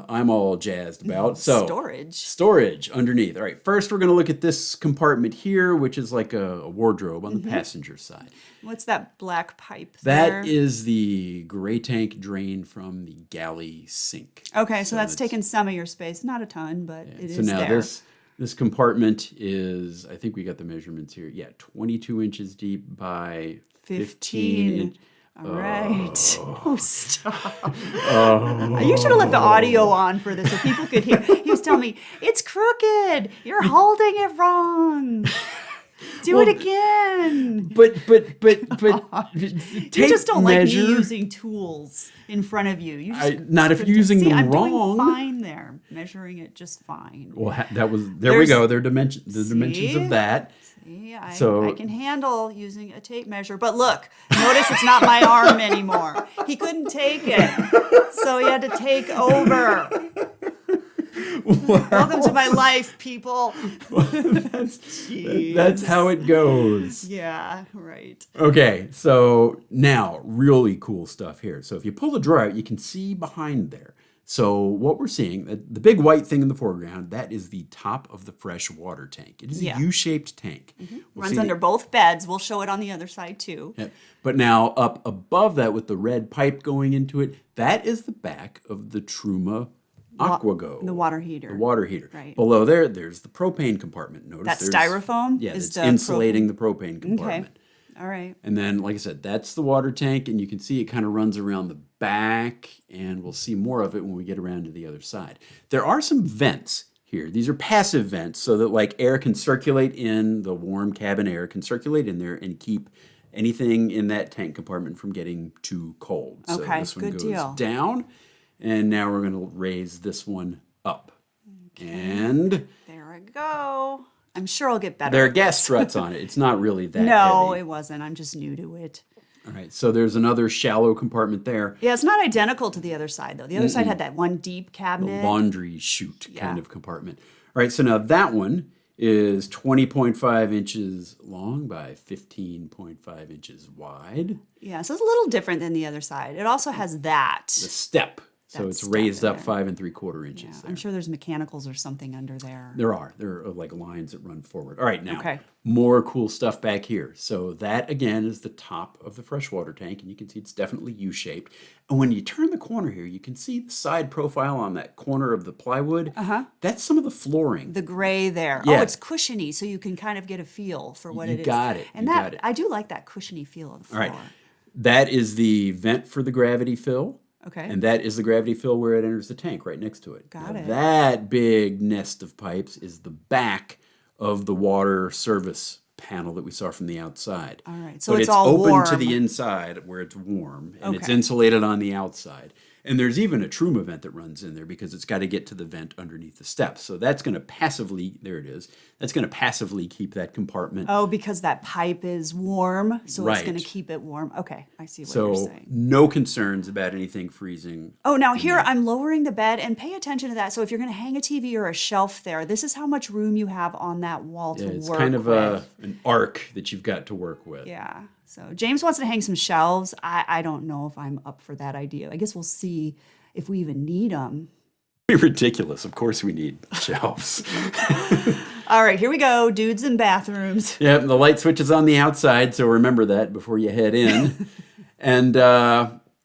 A: I'm all jazzed about. So storage underneath. All right, first we're going to look at this compartment here, which is like a wardrobe on the passenger side.
B: What's that black pipe there?
A: That is the gray tank drain from the galley sink.
B: Okay, so that's taking some of your space. Not a ton, but it is
A: So now
B: there.
A: this compartment is, I think we got the measurements here. Yeah, 22 inches deep by 15 inches.
B: All right. Oh, stop. You should have left the audio on for this so people could hear. He was telling me, it's crooked. You're holding it wrong. Do it again.
A: But
B: You just don't like me using tools in front of you. You just
A: not if you're using them
B: I'm
A: wrong.
B: doing fine there. Measuring it just fine.
A: Well, there we go. There are dimensions
B: See?
A: of that.
B: See,
A: So-
B: I can handle using a tape measure. But look, notice it's not my arm anymore. He couldn't take it. So he had to take over. Welcome to my life, people.
A: That's how it goes.
B: Yeah, right.
A: Okay, so now really cool stuff here. So if you pull the drawer out, you can see behind there. So what we're seeing, the big white thing in the foreground, that is the top of the fresh water tank. It is a U-shaped tank. We'll
B: Runs
A: see
B: under both beds. We'll show it on the other side too.
A: Yeah. But now up above that with the red pipe going into it, that is the back of the Truma Aquago.
B: The water heater.
A: The water heater.
B: Right.
A: Below there's the propane compartment. Notice
B: That
A: there's
B: styrofoam
A: Yeah,
B: is
A: it's
B: the
A: insulating the propane compartment.
B: Okay. All right.
A: And then, like I said, that's the water tank, and you can see it kind of runs around the back, and we'll see more of it when we get around to the other side. There are some vents here. These are passive vents, so that like air can circulate in, the warm cabin air can circulate in there and keep anything in that tank compartment from getting too cold. So
B: Okay,
A: this one
B: good
A: goes
B: deal.
A: down, and now we're going to raise this one up. And
B: There I go. I'm sure I'll get better.
A: there are
B: at
A: gas
B: this.
A: struts on it. It's not really that
B: No,
A: heavy.
B: it wasn't. I'm just new to it.
A: All right, so there's another shallow compartment there.
B: Yeah, it's not identical to the other side, though. The other side had that one deep cabinet.
A: Laundry chute kind
B: Yeah.
A: of compartment. All right, so now that one is 20.5 inches long by 15.5 inches wide.
B: Yeah, so it's a little different than the other side. It also has that.
A: The step. So
B: That
A: it's
B: step
A: raised
B: in
A: up
B: there.
A: 5 3/4 inches.
B: Yeah,
A: There.
B: I'm sure there's mechanicals or something under there.
A: There are like lines that run forward. All right, now
B: Okay.
A: more cool stuff back here. So that again is the top of the freshwater tank, and you can see it's definitely U-shaped. And when you turn the corner here, you can see the side profile on that corner of the plywood. That's some of the flooring.
B: The gray there.
A: Yeah.
B: Oh, it's cushiony, so you can kind of get a feel for what
A: You
B: it is.
A: got it.
B: And
A: You
B: that
A: got it.
B: I do like that cushiony feel of the floor.
A: All right. That is the vent for the gravity fill.
B: Okay.
A: And that is the gravity fill where it enters the tank right next to it.
B: Got
A: Now,
B: it.
A: That big nest of pipes is the back of the water service panel that we saw from the outside.
B: All right. So
A: But
B: it's all
A: open
B: warm.
A: to the inside where it's warm, and it's
B: Okay.
A: insulated on the outside. And there's even a Truma vent that runs in there because it's got to get to the vent underneath the steps. So that's going to passively, there it is, that's going to passively keep that compartment.
B: Oh, because that pipe is warm, so it's going
A: Right.
B: to keep it warm. Okay, I see what you're
A: So
B: saying.
A: no concerns about anything freezing.
B: Oh, now here I'm lowering the bed, and pay attention to that. So if you're going to hang a TV or a shelf there, this is how much room you have on that wall to
A: It's
B: work
A: kind of
B: with.
A: an arc that you've got to work with.
B: Yeah. So James wants to hang some shelves. I don't know if I'm up for that idea. I guess we'll see if we even need them.
A: Ridiculous. Of course we need shelves.
B: All right, here we go. Dudes in bathrooms.
A: Yeah, the light switch is on the outside, so remember that before you head in. And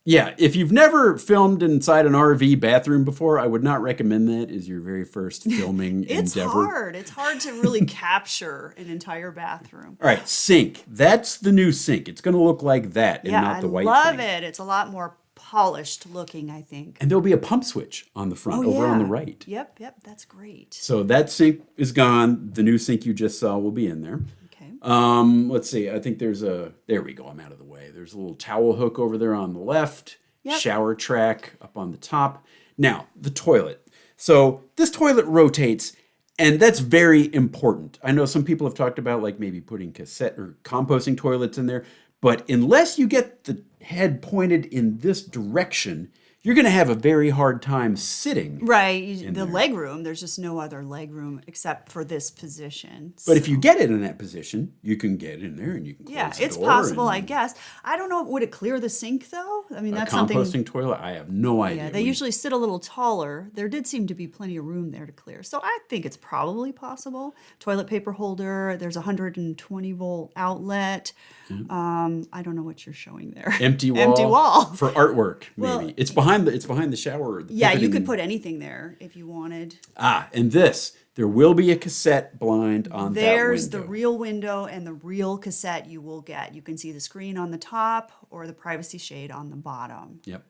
A: yeah, if you've never filmed inside an RV bathroom before, I would not recommend that as your very first filming
B: It's
A: endeavor.
B: hard. It's hard to really capture an entire bathroom.
A: All right, sink. That's the new sink. It's going to look like that and
B: Yeah,
A: not the
B: I
A: white
B: love
A: thing.
B: it. It's a lot more polished looking, I think.
A: And there'll be a pump switch on the front over on the right.
B: Yep, that's great.
A: So that sink is gone. The new sink you just saw will be in there.
B: Okay.
A: Let's see. I think there's there we go. I'm out of the way. There's a little towel hook over there on the left.
B: Yep.
A: Shower track up on the top. Now, the toilet. So this toilet rotates, and that's very important. I know some people have talked about like maybe putting cassette or composting toilets in there, but unless you get the head pointed in this direction, you're going to have a very hard time sitting.
B: Right, the leg room, there's just no other leg room except for this position.
A: But if you get it in that position, you can get in there and you can close
B: Yeah,
A: the
B: it's
A: door
B: possible,
A: and
B: I guess. I don't know, would it clear the sink though? I mean,
A: a
B: that's
A: composting
B: something.
A: toilet, I have no idea.
B: Yeah, they usually sit a little taller. There did seem to be plenty of room there to clear. So I think it's probably possible. Toilet paper holder, there's a 120 volt outlet. I don't know what you're showing there.
A: Empty wall.
B: Empty wall.
A: For artwork, maybe.
B: Well,
A: it's behind the shower. The
B: Yeah, you
A: pivoting-
B: could put anything there if you wanted.
A: and this. There will be a cassette blind on
B: There's
A: that
B: the
A: window.
B: real window and the real cassette you will get. You can see the screen on the top or the privacy shade on the bottom.
A: Yep.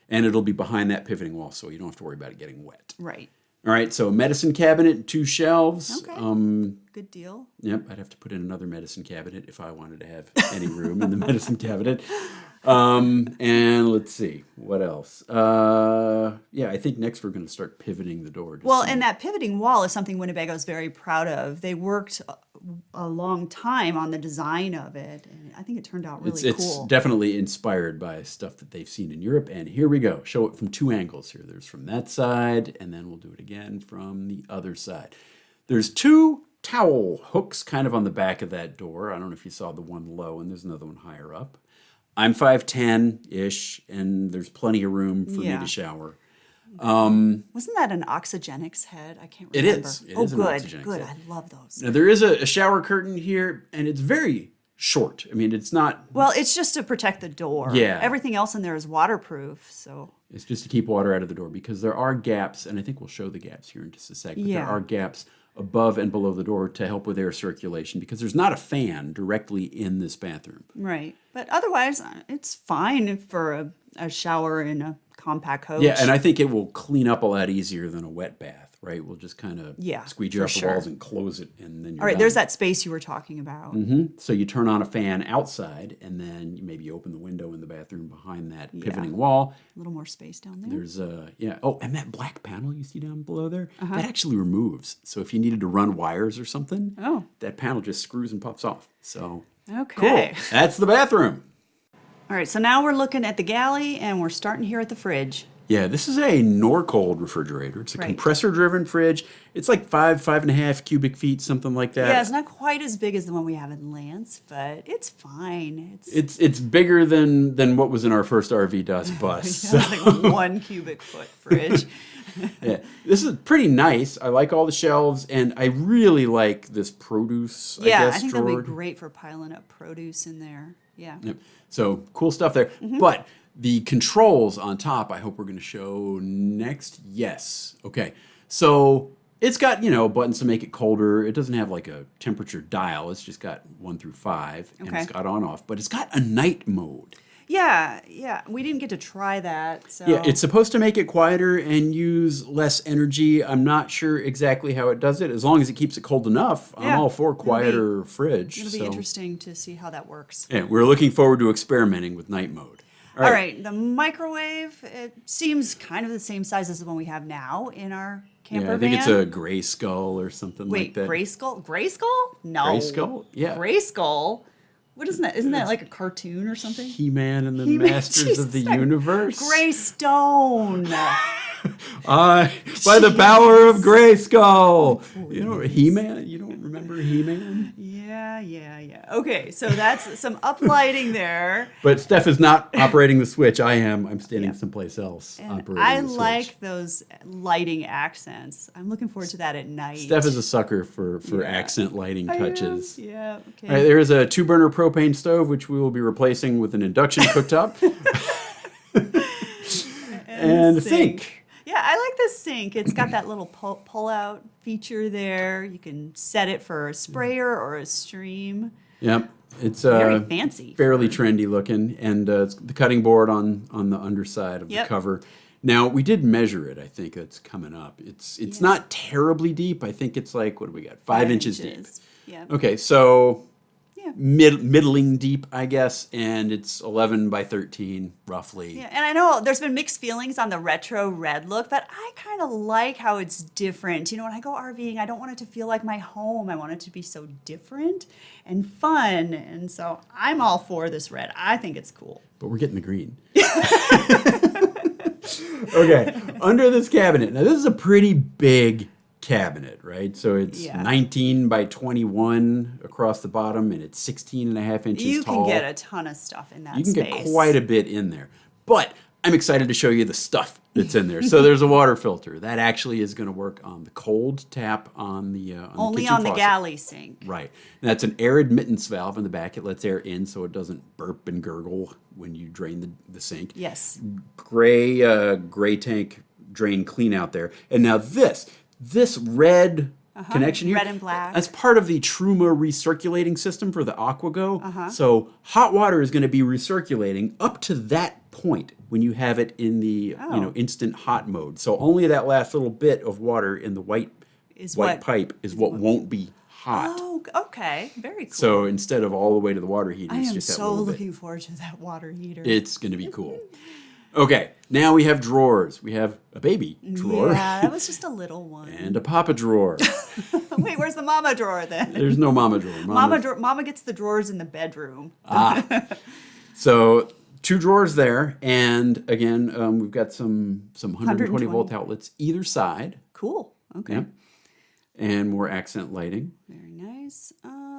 A: And it'll be behind that pivoting wall, so you don't have to worry about it getting wet.
B: Right.
A: All right, so medicine cabinet and 2 shelves.
B: Okay. Good deal.
A: Yep, I'd have to put in another medicine cabinet if I wanted to have any room in the medicine cabinet. And let's see, what else? Yeah, I think next we're going to start pivoting the door. to
B: Well,
A: see-
B: and that pivoting wall is something Winnebago is very proud of. They worked a long time on the design of it, and I think it turned out really
A: it's
B: cool.
A: definitely inspired by stuff that they've seen in Europe. And here we go. Show it from 2 angles here. There's from that side, and then we'll do it again from the other side. There's 2 towel hooks kind of on the back of that door. I don't know if you saw the one low, and there's another one higher up. I'm 5'10"-ish, and there's plenty of room for me
B: Yeah.
A: to shower.
B: Wasn't that an Oxygenics head? I can't
A: It
B: remember.
A: is. It
B: oh,
A: is an
B: good.
A: Oxygenics
B: Good.
A: head.
B: I love those.
A: Now, there is a shower curtain here, and it's very short. I mean, it's not...
B: Well, it's just to protect the door.
A: Yeah.
B: Everything else in there is waterproof, so
A: It's just to keep water out of the door because there are gaps, and I think we'll show the gaps here in just a sec, but
B: Yeah.
A: there are gaps above and below the door to help with air circulation because there's not a fan directly in this bathroom.
B: right. But otherwise, it's fine for a shower in a compact coach.
A: Yeah, and I think it will clean up a lot easier than a wet bath, right? We'll just kind of
B: Yeah,
A: squeegee
B: for
A: off the
B: sure.
A: walls and close it, and then you're
B: All right,
A: done.
B: there's that space you were talking about.
A: So you turn on a fan outside, and then you maybe open the window in the bathroom behind that pivoting wall.
B: A little more space down there.
A: There's yeah. Oh, and that black panel you see down below there,
B: Uh-huh.
A: that actually removes. So if you needed to run wires or something,
B: Oh.
A: that panel just screws and pops off. So
B: Okay.
A: cool. That's the bathroom.
B: All right, so now we're looking at the galley and we're starting here at the fridge.
A: Yeah, this is a Norcold refrigerator. It's a
B: Right.
A: compressor-driven fridge. It's like 5.5 cubic feet, something like that.
B: Yeah, it's not quite as big as the one we have in Lance, but it's fine.
A: It's bigger than what was in our first RV dust bus.
B: It's like 1 cubic foot fridge.
A: Yeah, this is pretty nice. I like all the shelves, and I really like this produce.
B: Yeah,
A: I guess
B: I think
A: drawer.
B: that'd be great for piling up produce in there. Yeah.
A: Yep. So cool stuff there. But the controls on top, I hope we're going to show next. Yes. Okay. So it's got, buttons to make it colder. It doesn't have like a temperature dial. It's just got 1 through 5, and it's got on off. But it's got a night mode.
B: Yeah. We didn't get to try that. So.
A: Yeah, it's supposed to make it quieter and use less energy. I'm not sure exactly how it does it. As long as it keeps it cold enough, I'm all for quieter fridge.
B: It'll be interesting to see how that works.
A: Yeah, we're looking forward to experimenting with night mode.
B: All right, the microwave, it seems kind of the same size as the one we have now in our camper
A: Yeah, I think
B: van.
A: it's a gray skull or something like that.
B: Gray Skull? Gray Skull? No.
A: Gray Skull? Yeah.
B: Gray Skull? What is that? Isn't that like a cartoon or something?
A: He-Man and the
B: He-Man,
A: Masters of the
B: Jesus,
A: Universe.
B: Gray Stone.
A: By the power of Gray Skull. He-Man? You don't remember He-Man?
B: Yeah. Okay, so that's some uplighting there.
A: But Steph is not operating the switch. I am. I'm standing someplace else
B: And
A: operating
B: I
A: the switch.
B: like those lighting accents. I'm looking forward to that at night.
A: Steph is a sucker for accent lighting touches.
B: Yeah, okay.
A: All right, there is a 2-burner propane stove, which we will be replacing with an induction cooktop. and a sink.
B: Yeah, I like the sink. It's got that little pull-out feature there. You can set it for a sprayer or a stream.
A: Yep. It's
B: Very fancy.
A: fairly trendy looking, and it's the cutting board on the underside of the cover. Now, we did measure it. I think that's coming up. It's not terribly deep. I think it's like, what do we got? 5 inches deep.
B: Yeah.
A: Okay, so middling deep, I guess, and it's 11 by 13, roughly.
B: Yeah, and I know there's been mixed feelings on the retro red look, but I kind of like how it's different. When I go RVing, I don't want it to feel like my home. I want it to be so different and fun, and so I'm all for this red. I think it's cool.
A: But we're getting the green. Okay, under this cabinet. Now, this is a pretty big cabinet, right? So it's 19 by 21 across the bottom, and it's 16 and a half inches
B: you
A: tall.
B: You can get a ton of stuff in that
A: You can
B: space.
A: get quite a bit in there. But I'm excited to show you the stuff that's in there. So there's a water filter. That actually is going to work on the cold tap on the
B: Only
A: kitchen
B: on the
A: faucet.
B: galley sink.
A: Right. And that's an air admittance valve in the back. It lets air in so it doesn't burp and gurgle when you drain the sink.
B: Yes.
A: Gray tank drain clean out there. And now this red connection here.
B: Red and black.
A: That's part of the Truma recirculating system for the AquaGo. So hot water is going to be recirculating up to that point when you have it in the instant hot mode. So only that last little bit of water in the white pipe is what won't be hot.
B: Oh, okay. Very cool.
A: So instead of all the way to the water heater,
B: I
A: it's
B: am
A: just that
B: so
A: little bit.
B: looking forward to that water heater.
A: It's going to be cool. Okay, now we have drawers. We have a baby drawer.
B: Yeah, that was just a little one.
A: And a papa drawer.
B: Wait, where's the mama drawer then?
A: There's no mama drawer.
B: Mama gets the drawers in the bedroom.
A: So 2 drawers there, and again, we've got some 120 volt outlets either side.
B: Cool. Okay.
A: Yeah. And more accent lighting.
B: Very nice.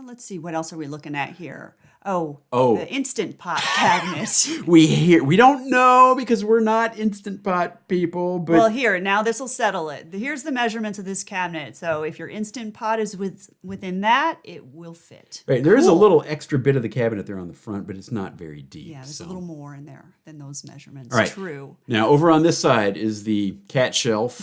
B: Let's see, what else are we looking at here? Oh,
A: Oh.
B: the Instant Pot cabinet.
A: We don't know because we're not Instant Pot people, but
B: Well, here, now this will settle it. Here's the measurements of this cabinet. So if your Instant Pot is within that, it will fit.
A: right, there is a little extra bit of the cabinet there on the front, but it's not very deep.
B: Yeah, there's
A: so.
B: a little more in there than those measurements.
A: All right.
B: True.
A: Now, over on this side is the cat shelf.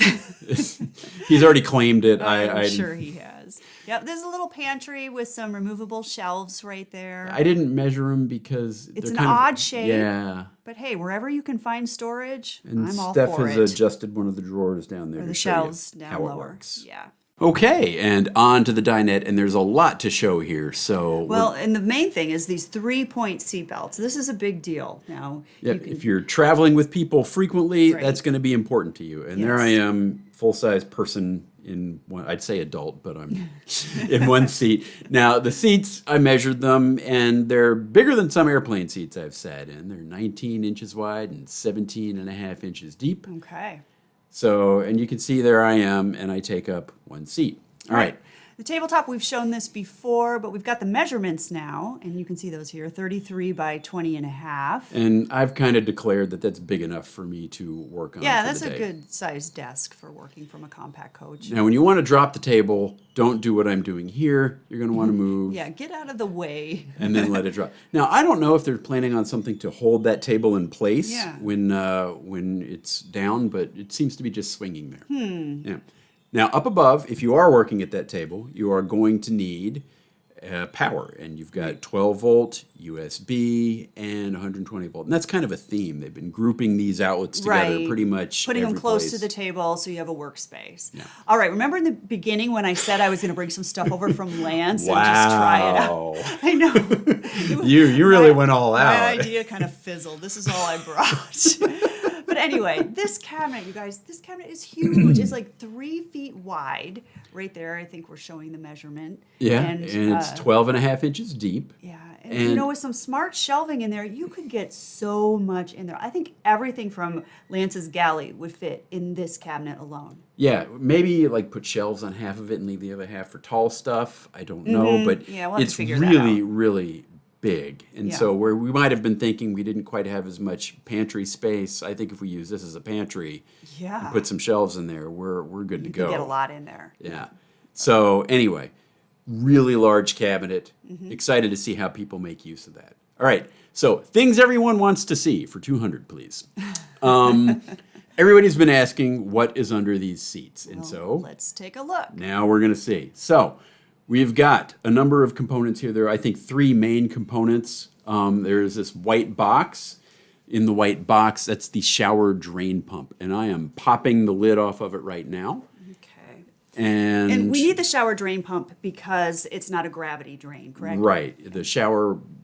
A: He's already claimed it.
B: I'm sure he has. Yep, there's a little pantry with some removable shelves right there.
A: I didn't measure them because
B: It's
A: they're
B: an
A: kind of,
B: odd shape.
A: Yeah.
B: But hey, wherever you can find storage,
A: And
B: I'm all
A: Steph
B: for
A: has
B: it.
A: adjusted one of the drawers down there
B: Or
A: to
B: the
A: show you
B: shelves down
A: how it
B: lower.
A: works.
B: Yeah.
A: Okay, and on to the dinette, and there's a lot to show here. So
B: Well, and the main thing is these 3-point seatbelts. This is a big deal. Now,
A: if you're traveling with people frequently,
B: Right.
A: that's going to be important to you. And there
B: Yes.
A: I am, full-size person in one, I'd say adult, but I'm in one seat. Now, the seats, I measured them, and they're bigger than some airplane seats I've sat in. They're 19 inches wide and 17 and a half inches deep.
B: Okay.
A: So, and you can see there I am, and I take up one seat. All right.
B: The tabletop, we've shown this before, but we've got the measurements now, and you can see those here, 33 by 20 and a half.
A: And I've kind of declared that that's big enough for me to work on.
B: Yeah,
A: for
B: that's
A: the
B: a
A: day.
B: good sized desk for working from a compact coach.
A: Now, when you want to drop the table, don't do what I'm doing here. You're going to want to move.
B: Yeah, get out of the way.
A: And then let it drop. Now, I don't know if they're planning on something to hold that table in place when it's down, but it seems to be just swinging there. Yeah. Now, up above, if you are working at that table, you are going to need power. And you've got 12 volt, USB, and 120 volt. And that's kind of a theme. They've been grouping these outlets together pretty much
B: Putting them
A: every
B: close
A: place.
B: to the table so you have a workspace.
A: Yeah.
B: All right, remember in the beginning when I said I was going to bring some stuff over from Lance and just try it out? I know.
A: You really went all out.
B: My idea kind of fizzled. This is all I brought. But anyway, this cabinet, you guys, this cabinet is huge. It's like 3 feet wide. Right there, I think we're showing the measurement.
A: Yeah, and it's 12 and a half inches deep.
B: Yeah, and you know, with some smart shelving in there, you could get so much in there. I think everything from Lance's galley would fit in this cabinet alone.
A: Yeah, maybe like put shelves on half of it and leave the other half for tall stuff. I don't know, but
B: Yeah, we'll have to
A: it's
B: figure that
A: really,
B: out.
A: really big. And
B: Yeah.
A: so where we might have been thinking we didn't quite have as much pantry space, I think if we use this as a pantry
B: Yeah.
A: and put some shelves in there, we're good to
B: You
A: go.
B: could get a lot in there.
A: Yeah. So anyway, really large cabinet.
B: Mm-hmm.
A: Excited to see how people make use of that. All right. So things everyone wants to see for 200, please. Everybody's been asking what is under these seats. And so
B: Let's take a look.
A: now we're going to see. So we've got a number of components here. There are, I think, 3 main components. There's this white box. In the white box, that's the shower drain pump. And I am popping the lid off of it right now.
B: Okay.
A: And
B: we need the shower drain pump because it's not a gravity drain, correct?
A: right.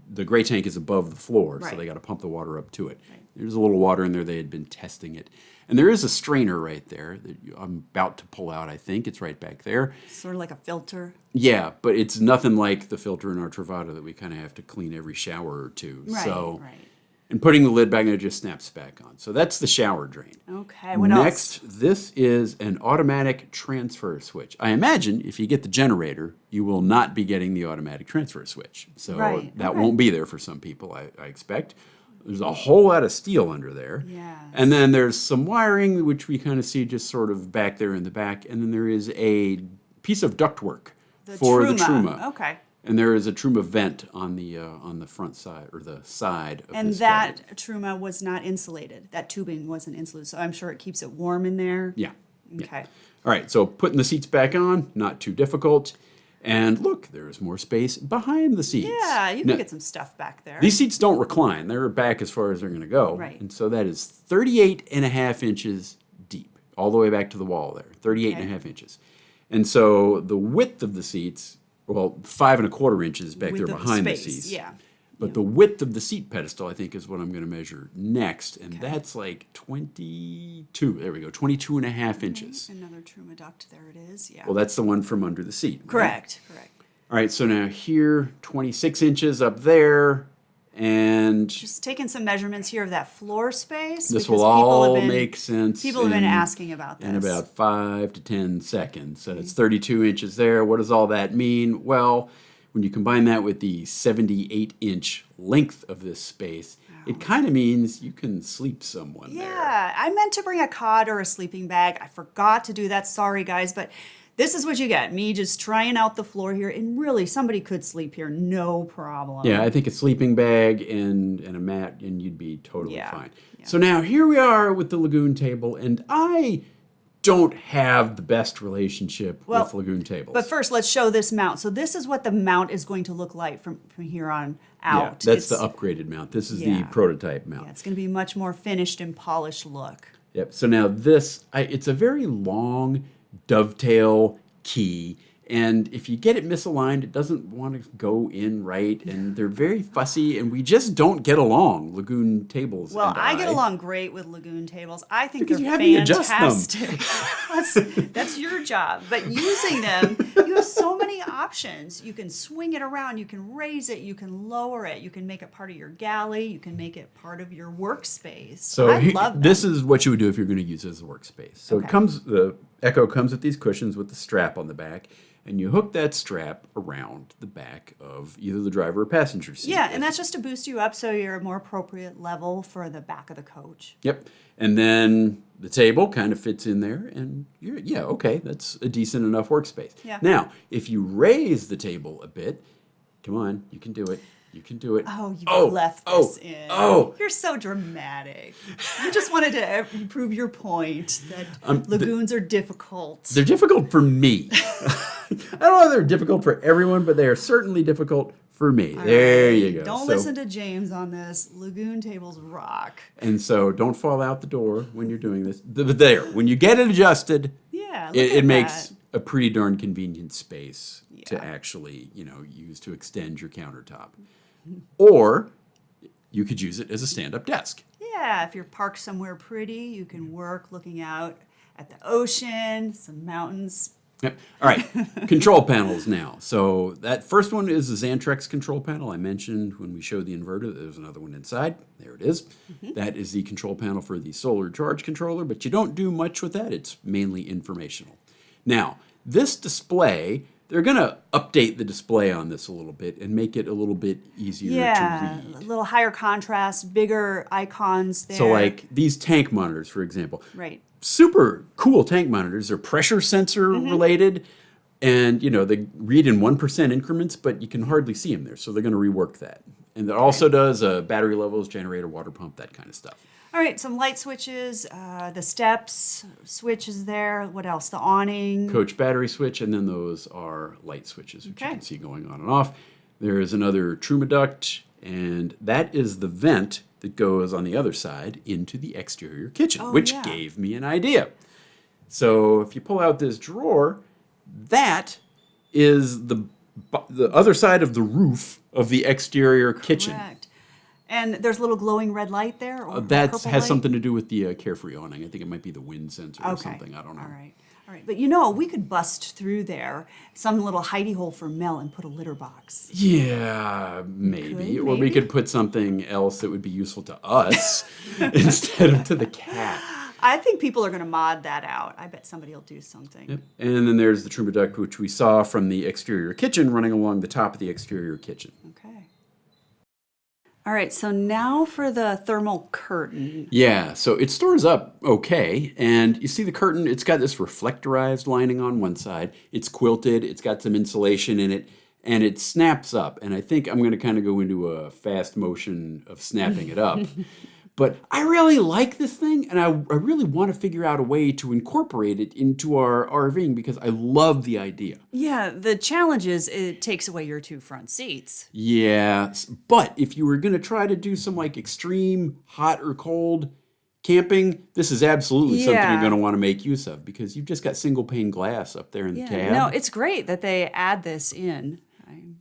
A: The gray tank is above the floor, so
B: Right.
A: they got to pump the water up to it. There's a little water in there. They had been testing it. And there is a strainer right there that I'm about to pull out, I think. It's right back there.
B: Sort of like a filter.
A: Yeah, but it's nothing like the filter in our Travato that we kind of have to clean every shower or two.
B: Right,
A: So,
B: right.
A: and putting the lid back in, it just snaps back on. So that's the shower drain.
B: Okay, what
A: Next,
B: else?
A: this is an automatic transfer switch. I imagine if you get the generator, you will not be getting the automatic transfer switch. So
B: Right,
A: that
B: okay.
A: won't be there for some people, I expect. There's a whole lot of steel under there.
B: Yes.
A: And then there's some wiring, which we kind of see just sort of back there in the back. And then there is a piece of ductwork for the Truma.
B: Okay.
A: And there is a Truma vent on the front side, or the side of
B: And
A: this
B: that
A: cabinet.
B: Truma was not insulated. That tubing wasn't insulated, so I'm sure it keeps it warm in there.
A: Yeah.
B: Okay.
A: All right, so putting the seats back on, not too difficult. And look, there's more space behind the seats.
B: Yeah, you can
A: Now,
B: get some stuff back there.
A: these seats don't recline. They're back as far as they're going to go.
B: Right.
A: And so that is 38 and a half inches deep, all the way back to the wall there, 38 and a
B: Okay.
A: half inches. And so the width of the seats, well, 5 1/4 inches back
B: Width
A: there
B: of the
A: behind the
B: space,
A: seats.
B: yeah.
A: But the width of the seat pedestal, I think, is what I'm going to measure next. And that's like 22, there we go, 22 and a half inches.
B: Another Truma duct, there it is. Yeah.
A: Well, that's the one from under the seat. right?
B: correct.
A: All right, so now here, 26 inches up there, and
B: Just taking some measurements here of that floor space.
A: this
B: because
A: will
B: people
A: all
B: have been-
A: make sense.
B: People have been
A: in-
B: asking about this.
A: in about 5 to 10 seconds. So it's 32 inches there. What does all that mean? Well, when you combine that with the 78-inch length of this space, it kind of means you can sleep someone there.
B: Yeah, I meant to bring a cot or a sleeping bag. I forgot to do that. Sorry, guys, but this is what you get. Me just trying out the floor here, and really, somebody could sleep here, no problem.
A: Yeah, I think a sleeping bag and a mat, and you'd be totally
B: Yeah,
A: fine.
B: yeah.
A: So now here we are with the Lagoon table, and I don't have the best relationship with Lagoon tables.
B: But first, let's show this mount. So this is what the mount is going to look like from here on
A: yeah,
B: out.
A: that's the
B: It's-
A: upgraded mount. This is
B: Yeah.
A: the prototype mount.
B: Yeah, it's going to be much more finished and polished look.
A: Yep. So now this, it's a very long dovetail key, And if you get it misaligned, it doesn't want to go in right, and they're very fussy, and we just don't get along, Lagoon tables.
B: Well,
A: and
B: I get along great with Lagoon tables. I think
A: Because
B: they're
A: you have me adjust them.
B: fantastic. That's your job. But using them, you have so many options. You can swing it around, you can raise it, you can lower it, you can make it part of your galley, you can make it part of your workspace.
A: So
B: I love them.
A: this is what you would do if you're going to use it as a workspace. So
B: Okay.
A: the EKKO comes with these cushions with the strap on the back, and you hook that strap around the back of either the driver or passenger seat.
B: Yeah, and that's just to boost you up so you're a more appropriate level for the back of the coach.
A: Yep. And then the table kind of fits in there, and okay, that's a decent enough workspace.
B: Yeah.
A: Now, if you raise the table a bit, come on, you can do it. You can do it.
B: Oh, you left this in.
A: Oh.
B: You're so dramatic. You just wanted to prove your point that lagoons are difficult.
A: They're difficult for me. I don't know if they're difficult for everyone, but they are certainly difficult for me.
B: All
A: there
B: right.
A: you go.
B: Don't listen to James on this. Lagoon tables rock.
A: And so don't fall out the door when you're doing this. But there, when you get it adjusted,
B: Yeah, look
A: it
B: at
A: makes
B: that.
A: a pretty darn convenient space to
B: Yeah.
A: actually, use to extend your countertop. Or you could use it as a stand-up desk.
B: Yeah, if you're parked somewhere pretty, you can work looking out at the ocean, some mountains.
A: Yep. All right. Control panels now. So that first one is the Xantrex control panel. I mentioned when we showed the inverter, there's another one inside. There it is. That is the control panel for the solar charge controller, but you don't do much with that. It's mainly informational. Now, this display, they're going to update the display on this a little bit and make it a little bit easier to
B: A
A: read.
B: little higher contrast, bigger icons there.
A: So like these tank monitors, for example.
B: Right.
A: Super cool tank monitors. They're pressure sensor related, and they read in 1% increments, but you can hardly see them there. So they're going to rework that. And it also does battery levels, generator, water pump, that kind of stuff.
B: All right, some light switches, the steps, switches there. What else? The awning.
A: Coach battery switch, and then those are light switches, which you
B: Okay.
A: can see going on and off. There is another Truma duct, and that is the vent that goes on the other side into the exterior kitchen, which
B: yeah.
A: gave me an idea. So if you pull out this drawer, that is the other side of the roof of the exterior kitchen.
B: Correct. And there's a little glowing red light there? Or
A: That
B: purple
A: has
B: light?
A: something to do with the Carefree awning. I think it might be the wind sensor or
B: Okay.
A: something. I don't know.
B: All right. But we could bust through there, some little hidey hole for Mel and put a litter box.
A: Yeah, maybe.
B: could,
A: Or we
B: maybe.
A: could put something else that would be useful to us instead of to the cat.
B: I think people are going to mod that out. I bet somebody will do something.
A: Yep. And then there's the Truma duct, which we saw from the exterior kitchen running along the top of the exterior kitchen.
B: Okay. All right, so now for the thermal curtain.
A: Yeah, so it stores up okay. And you see the curtain, it's got this reflectorized lining on one side. It's quilted, it's got some insulation in it, and it snaps up. And I think I'm going to kind of go into a fast motion of snapping it up. But I really like this thing, and I really want to figure out a way to incorporate it into our RVing because I love the idea.
B: Yeah, the challenge is it takes away your two front seats.
A: Yeah, but if you were going to try to do some like extreme hot or cold camping, this is absolutely something
B: Yeah.
A: you're going to want to make use of because you've just got single pane glass up there in the cab.
B: No, it's great that they add this in.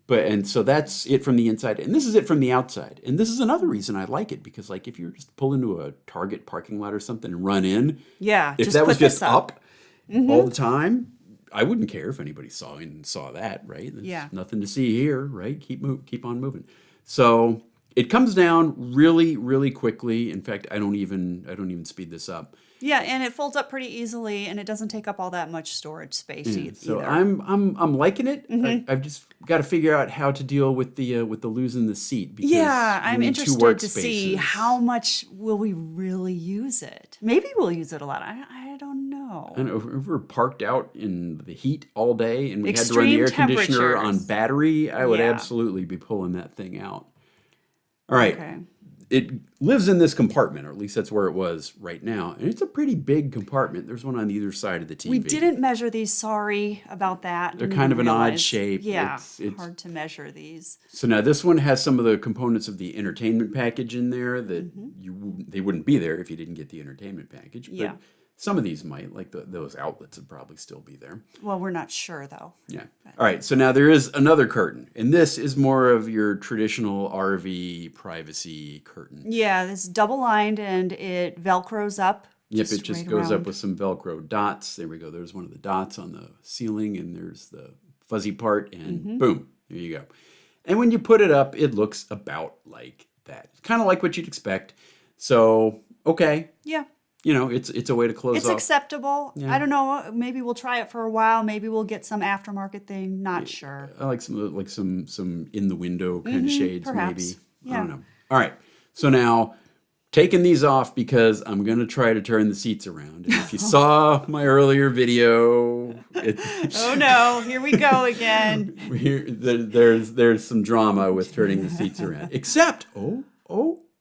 A: And so that's it from the inside, and this is it from the outside. And this is another reason I like it because, like, if you just pull into a Target parking lot or something and run in,
B: Yeah,
A: if
B: just
A: that was
B: put this
A: just
B: up.
A: all the time, I wouldn't care if anybody saw that, right? There's
B: Yeah.
A: nothing to see here, right? Keep on moving. So it comes down really, really quickly. In fact, I don't even speed this up.
B: Yeah, and it folds up pretty easily, and it doesn't take up all that much storage space either.
A: So I'm liking it. I've just got to figure out how to deal with the losing the seat. Because
B: Yeah,
A: you
B: I'm
A: need two
B: interested to see
A: workspaces.
B: how much will we really use it. Maybe we'll use it a lot. I don't know.
A: And if we're parked out in the heat all day and we had to run the
B: Extreme
A: air conditioner on
B: temperatures.
A: battery, I would
B: Yeah.
A: absolutely be pulling that thing out. All right.
B: Okay.
A: It lives in this compartment, or at least that's where it was right now. And it's a pretty big compartment. There's one on either side of the TV.
B: We didn't measure these. Sorry about that.
A: They're
B: Didn't
A: kind of an odd
B: realize.
A: shape.
B: Yeah,
A: It's-
B: hard to measure these.
A: So now this one has some of the components of the entertainment package in there that they wouldn't be there if you didn't get the entertainment package. But
B: Yeah.
A: Some of these might, like those outlets would probably still be there.
B: Well, we're not sure though.
A: Yeah. All right. So now there is another curtain, and this is more of your traditional RV privacy curtain.
B: Yeah, this is double lined and it Velcros up.
A: Yep, it just goes
B: around.
A: up with some Velcro dots. There we go. There's one of the dots on the ceiling, and there's the fuzzy part, and boom, there you go. And when you put it up, it looks about like that. Kind of like what you'd expect. So, okay.
B: Yeah.
A: You know, it's a way to close
B: It's
A: off.
B: acceptable. Yeah. I don't know. Maybe we'll try it for a while. Maybe we'll get some aftermarket thing. Not sure.
A: I like some in the window kind of shades,
B: perhaps.
A: maybe.
B: Yeah.
A: I don't know. All right. So now, taking these off because I'm going to try to turn the seats around. And if you saw my earlier video,
B: oh no, here we go again.
A: There's some drama with turning the seats around. Except,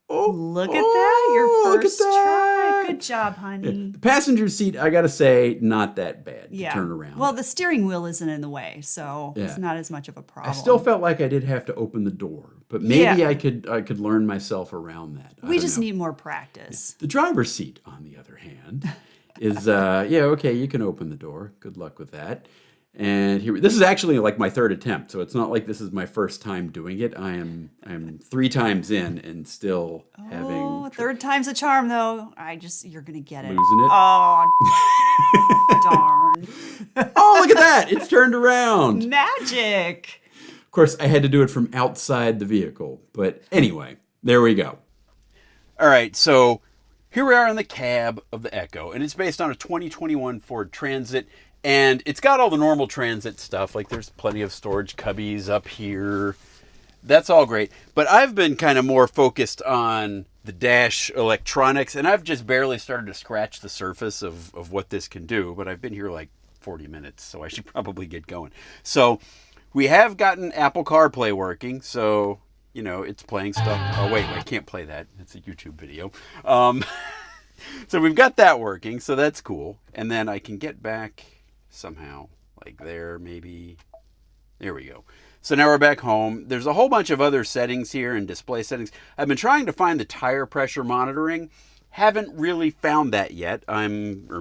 B: Look at that, your
A: look at
B: first
A: that.
B: try. Good job, honey.
A: The passenger seat, I got to say, not that bad to
B: Yeah.
A: turn around.
B: Well, the steering wheel isn't in the way, so it's not as much of a problem.
A: I still felt like I did have to open the door, but maybe I could learn myself around that.
B: We just need more practice.
A: The driver's seat, on the other hand, is okay, you can open the door. Good luck with that. And this is actually like my third attempt, so it's not like this is my first time doing it. I'm 3 times in and still having
B: Third time's a charm, though. You're gonna get it.
A: losing it.
B: Oh, darn!
A: Oh, look at that! It's turned around.
B: Magic.
A: Of course, I had to do it from outside the vehicle, but anyway, there we go. All right, so here we are in the cab of the EKKO, and it's based on a 2021 Ford Transit. And it's got all the normal Transit stuff, like there's plenty of storage cubbies up here. That's all great. But I've been kind of more focused on the dash electronics, and I've just barely started to scratch the surface of what this can do. But I've been here like 40 minutes, so I should probably get going. So we have gotten Apple CarPlay working, so, you know, it's playing stuff. Oh, wait, I can't play that. It's a YouTube video. So we've got that working, so that's cool. And then I can get back somehow, like there, maybe. There we go. So now we're back home. There's a whole bunch of other settings here and display settings. I've been trying to find the tire pressure monitoring. Haven't really found that yet. Or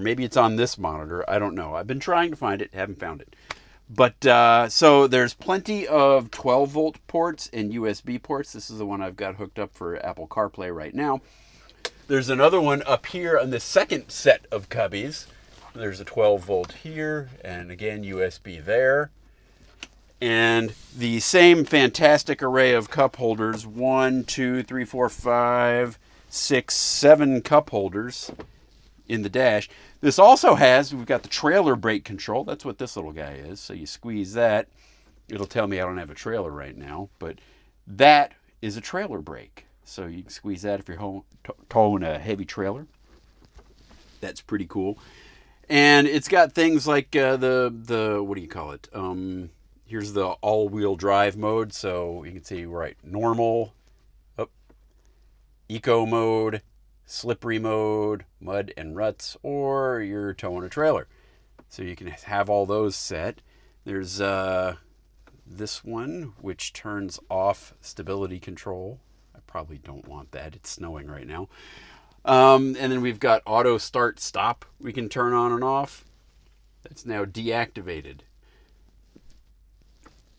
A: maybe it's on this monitor. I don't know. I've been trying to find it. Haven't found it. But so there's plenty of 12-volt ports and USB ports. This is the one I've got hooked up for Apple CarPlay right now. There's another one up here on the second set of cubbies. There's a 12-volt here, and again, USB there. And the same fantastic array of cup holders, 1, 2, 3, 4, 5, 6, 7 cup holders in the dash. This also we've got the trailer brake control. That's what this little guy is. So you squeeze that. It'll tell me I don't have a trailer right now, but that is a trailer brake. So you can squeeze that if you're towing a heavy trailer. That's pretty cool. And it's got things like the what do you call it? Here's the all-wheel drive mode. So you can see, right, normal, eco mode, slippery mode, mud and ruts, or you're towing a trailer. So you can have all those set. There's this one, which turns off stability control. I probably don't want that. It's snowing right now. And then we've got auto start stop we can turn on and off. That's now deactivated.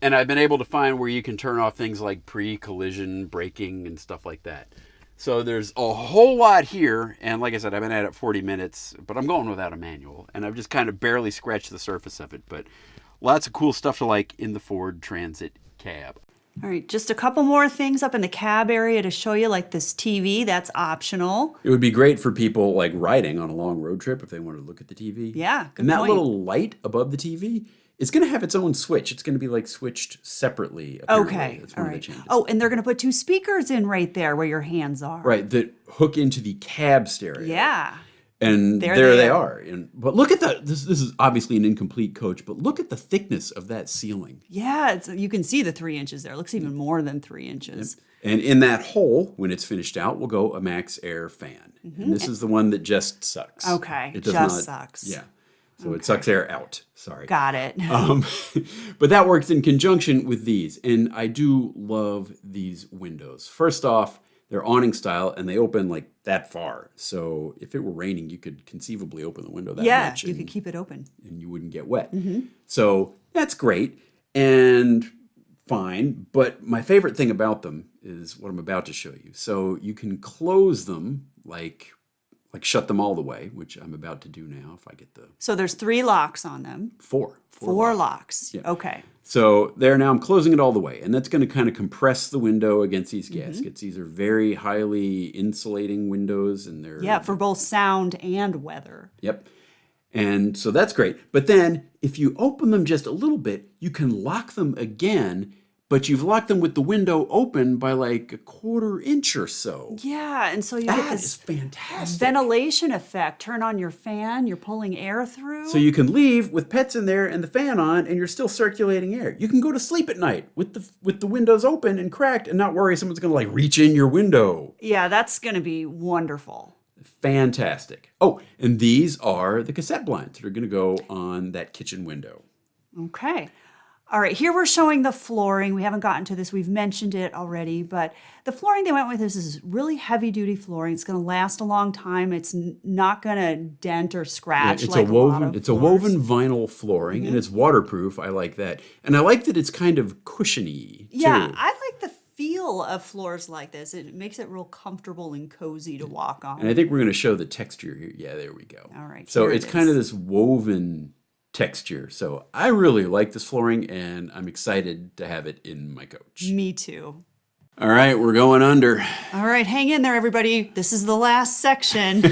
A: And I've been able to find where you can turn off things like pre-collision braking and stuff like that. So there's a whole lot here. And like I said, I've been at it 40 minutes, but I'm going without a manual. And I've just kind of barely scratched the surface of it. But lots of cool stuff to like in the Ford Transit cab.
B: All right, just a couple more things up in the cab area to show you, like this TV. That's optional.
A: It would be great for people like riding on a long road trip if they wanted to look at the TV.
B: Yeah, good
A: And that
B: point.
A: little light above the TV is going to have its own switch. It's going to be like switched separately. Apparently.
B: Okay,
A: That's
B: all
A: one of the
B: right.
A: changes.
B: Oh, and they're going to put 2 speakers in right there where your hands are.
A: Right, that hook into the cab stereo.
B: Yeah.
A: And
B: There
A: they are. But look at this is obviously an incomplete coach, but look at the thickness of that ceiling.
B: Yeah, you can see the 3 inches there. It looks even more than 3 inches.
A: Yep. And in that hole, when it's finished out, will go a Max Air fan. And this is the one that just sucks.
B: Okay,
A: It does
B: just sucks.
A: Yeah. So it sucks air out. Sorry.
B: Got it.
A: But that works in conjunction with these. And I do love these windows. First off, They're awning style, and they open like that far. So if it were raining, you could conceivably open the window that much.
B: You could keep it open.
A: And you wouldn't get wet. So that's great and fine. But my favorite thing about them is what I'm about to show you. So you can close them like shut them all the way, which I'm about to do now if I get the...
B: So there's 3 locks on them.
A: Four
B: locks.
A: Yeah.
B: Okay.
A: So there now I'm closing it all the way, and that's going to kind of compress the window against these gaskets. These are very highly insulating windows, and they're...
B: Yeah, for both sound and weather.
A: Yep. And so that's great. But then if you open them just a little bit, you can lock them again, but you've locked them with the window open by like a 1/4 inch or so.
B: Yeah, and so you get
A: That
B: this
A: is fantastic.
B: ventilation effect. Turn on your fan, you're pulling air through.
A: So you can leave with pets in there and the fan on, and you're still circulating air. You can go to sleep at night with the windows open and cracked and not worry someone's going to like reach in your window.
B: Yeah, that's going to be wonderful.
A: Fantastic. Oh, and these are the cassette blinds that are going to go on that kitchen window.
B: Okay. All right, here we're showing the flooring. We haven't gotten to this. We've mentioned it already, but the flooring they went with is really heavy-duty flooring. It's going to last a long time. It's not going to dent or scratch
A: It's
B: like
A: a woven.
B: a lot of
A: It's a
B: floors.
A: woven vinyl flooring, and it's waterproof. I like that, and I like that it's kind of cushiony.
B: Yeah,
A: too.
B: I like the feel of floors like this. It makes it real comfortable and cozy to walk on.
A: And I think we're going to show the texture here. Yeah, there we go.
B: All right,
A: So
B: here
A: it's
B: it
A: kind of
B: is.
A: this woven texture. So I really like this flooring, and I'm excited to have it in my coach.
B: Me too.
A: All right, we're going under.
B: All right, hang in there, everybody. This is the last section.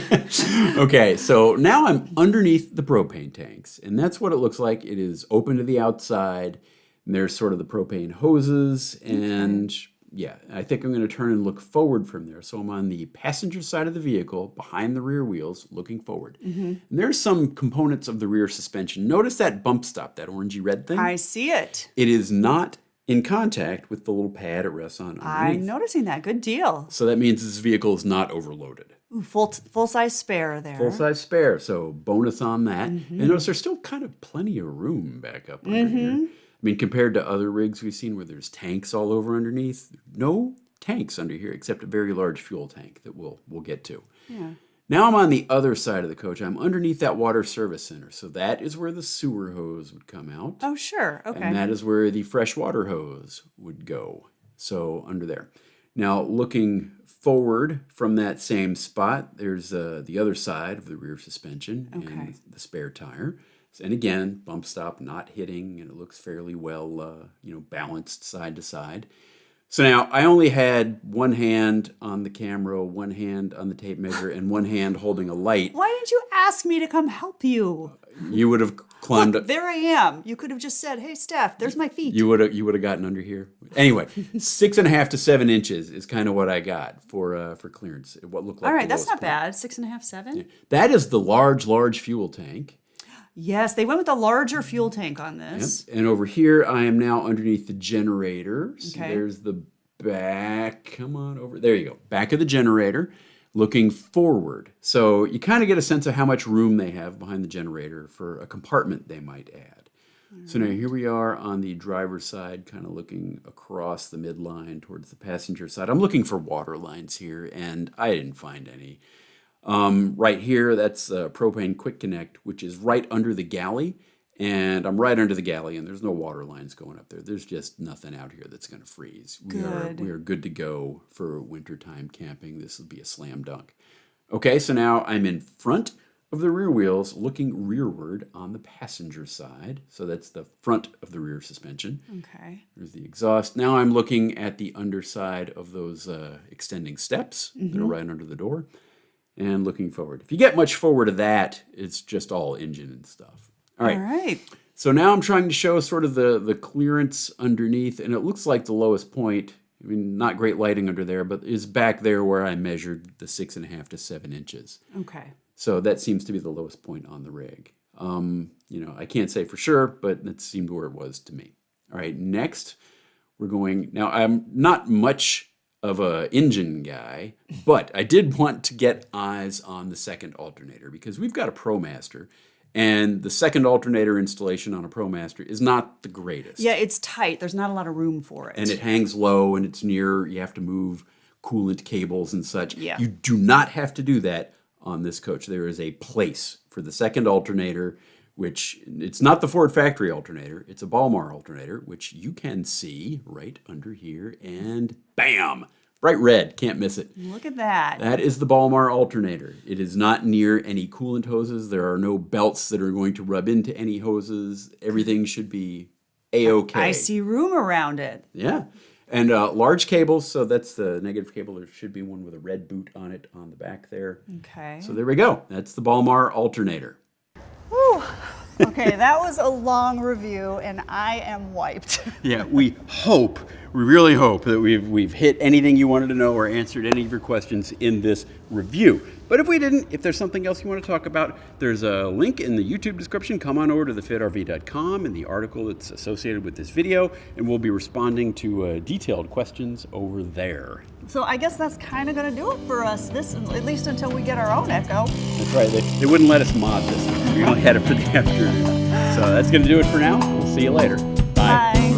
A: Okay, so now I'm underneath the propane tanks, and that's what it looks like. It is open to the outside, and there's sort of the propane hoses, and yeah, I think I'm going to turn and look forward from there. So I'm on the passenger side of the vehicle, behind the rear wheels, looking forward. And there's some components of the rear suspension. Notice that bump stop, that orangey red thing?
B: I see it.
A: It is not in contact with the little pad it rests on underneath.
B: I'm noticing that. Good deal.
A: So that means this vehicle is not overloaded.
B: Ooh, full-size spare there.
A: Full-size spare, so bonus on that. And notice there's still kind of plenty of room back up under here. I mean, compared to other rigs we've seen where there's tanks all over underneath, no tanks under here except a very large fuel tank that we'll get to.
B: Yeah.
A: Now I'm on the other side of the coach. I'm underneath that water service center. So that is where the sewer hose would come out.
B: Oh, sure. Okay.
A: And that is where the fresh water hose would go. So under there. Now looking forward from that same spot, there's the other side of the rear suspension and the spare tire. And again, bump stop not hitting, and it looks fairly well, balanced side to side. So now I only had one hand on the camera, one hand on the tape measure, and one hand holding a light.
B: Why didn't you ask me to come help you?
A: You would have climbed
B: Look,
A: up.
B: there I am. You could have just said, "Hey, Steph, there's my feet."
A: You would have gotten under here. Anyway, 6.5 to 7 inches is kind of what I got for clearance. What looked like
B: All right,
A: the
B: that's
A: lowest
B: not
A: point.
B: bad. 6.5, 7.
A: That is the large fuel tank.
B: Yes, they went with a larger fuel tank on this.
A: And over here, I am now underneath the generator. So
B: Okay.
A: there's the back. Come on over. There you go. Back of the generator, looking forward. So you kind of get a sense of how much room they have behind the generator for a compartment they might add. So now here we are on the driver's side, kind of looking across the midline towards the passenger side. I'm looking for water lines here, and I didn't find any. Right here, that's propane quick connect, which is right under the galley. And I'm right under the galley, and there's no water lines going up there. There's just nothing out here that's going to freeze. We are good to go for wintertime camping. This will be a slam dunk. Okay, so now I'm in front of the rear wheels, looking rearward on the passenger side. So that's the front of the rear suspension.
B: Okay.
A: There's the exhaust. Now I'm looking at the underside of those extending steps that are right under the door. And looking forward. If you get much forward of that, it's just all engine and stuff. All right.
B: All right.
A: So now I'm trying to show sort of the clearance underneath, and it looks like the lowest point, I mean, not great lighting under there, but is back there where I measured the 6.5 to 7 inches.
B: Okay.
A: So that seems to be the lowest point on the rig. I can't say for sure, but that seemed where it was to me. All right, next we're going, now I'm not much of a engine guy, but I did want to get eyes on the second alternator because we've got a ProMaster, and the second alternator installation on a ProMaster is not the greatest.
B: Yeah, it's tight. There's not a lot of room for it.
A: And it hangs low, and it's near, you have to move coolant cables and such.
B: Yeah.
A: You do not have to do that on this coach. There is a place for the second alternator, which it's not the Ford factory alternator. It's a Balmar alternator, which you can see right under here. And bam! Bright red. Can't miss it.
B: Look at that.
A: That is the Balmar alternator. It is not near any coolant hoses. There are no belts that are going to rub into any hoses. Everything should be A-OK.
B: I see room around it.
A: Yeah. And large cables, so that's the negative cable. There should be one with a red boot on it on the back there.
B: Okay.
A: So there we go. That's the Balmar alternator.
B: Whew. Okay, that was a long review, and I am wiped.
A: Yeah, we really hope that we've hit anything you wanted to know or answered any of your questions in this review. But if we didn't, if there's something else you want to talk about, there's a link in the YouTube description. Come on over to thefitRV.com and the article that's associated with this video, and we'll be responding to detailed questions over there.
B: So I guess that's kind of going to do it for us, at least until we get our own Ekko.
A: That's right. They wouldn't let us mod this one. We only had it for the afternoon. So that's going to do it for now. We'll see you later. Bye.
B: Bye.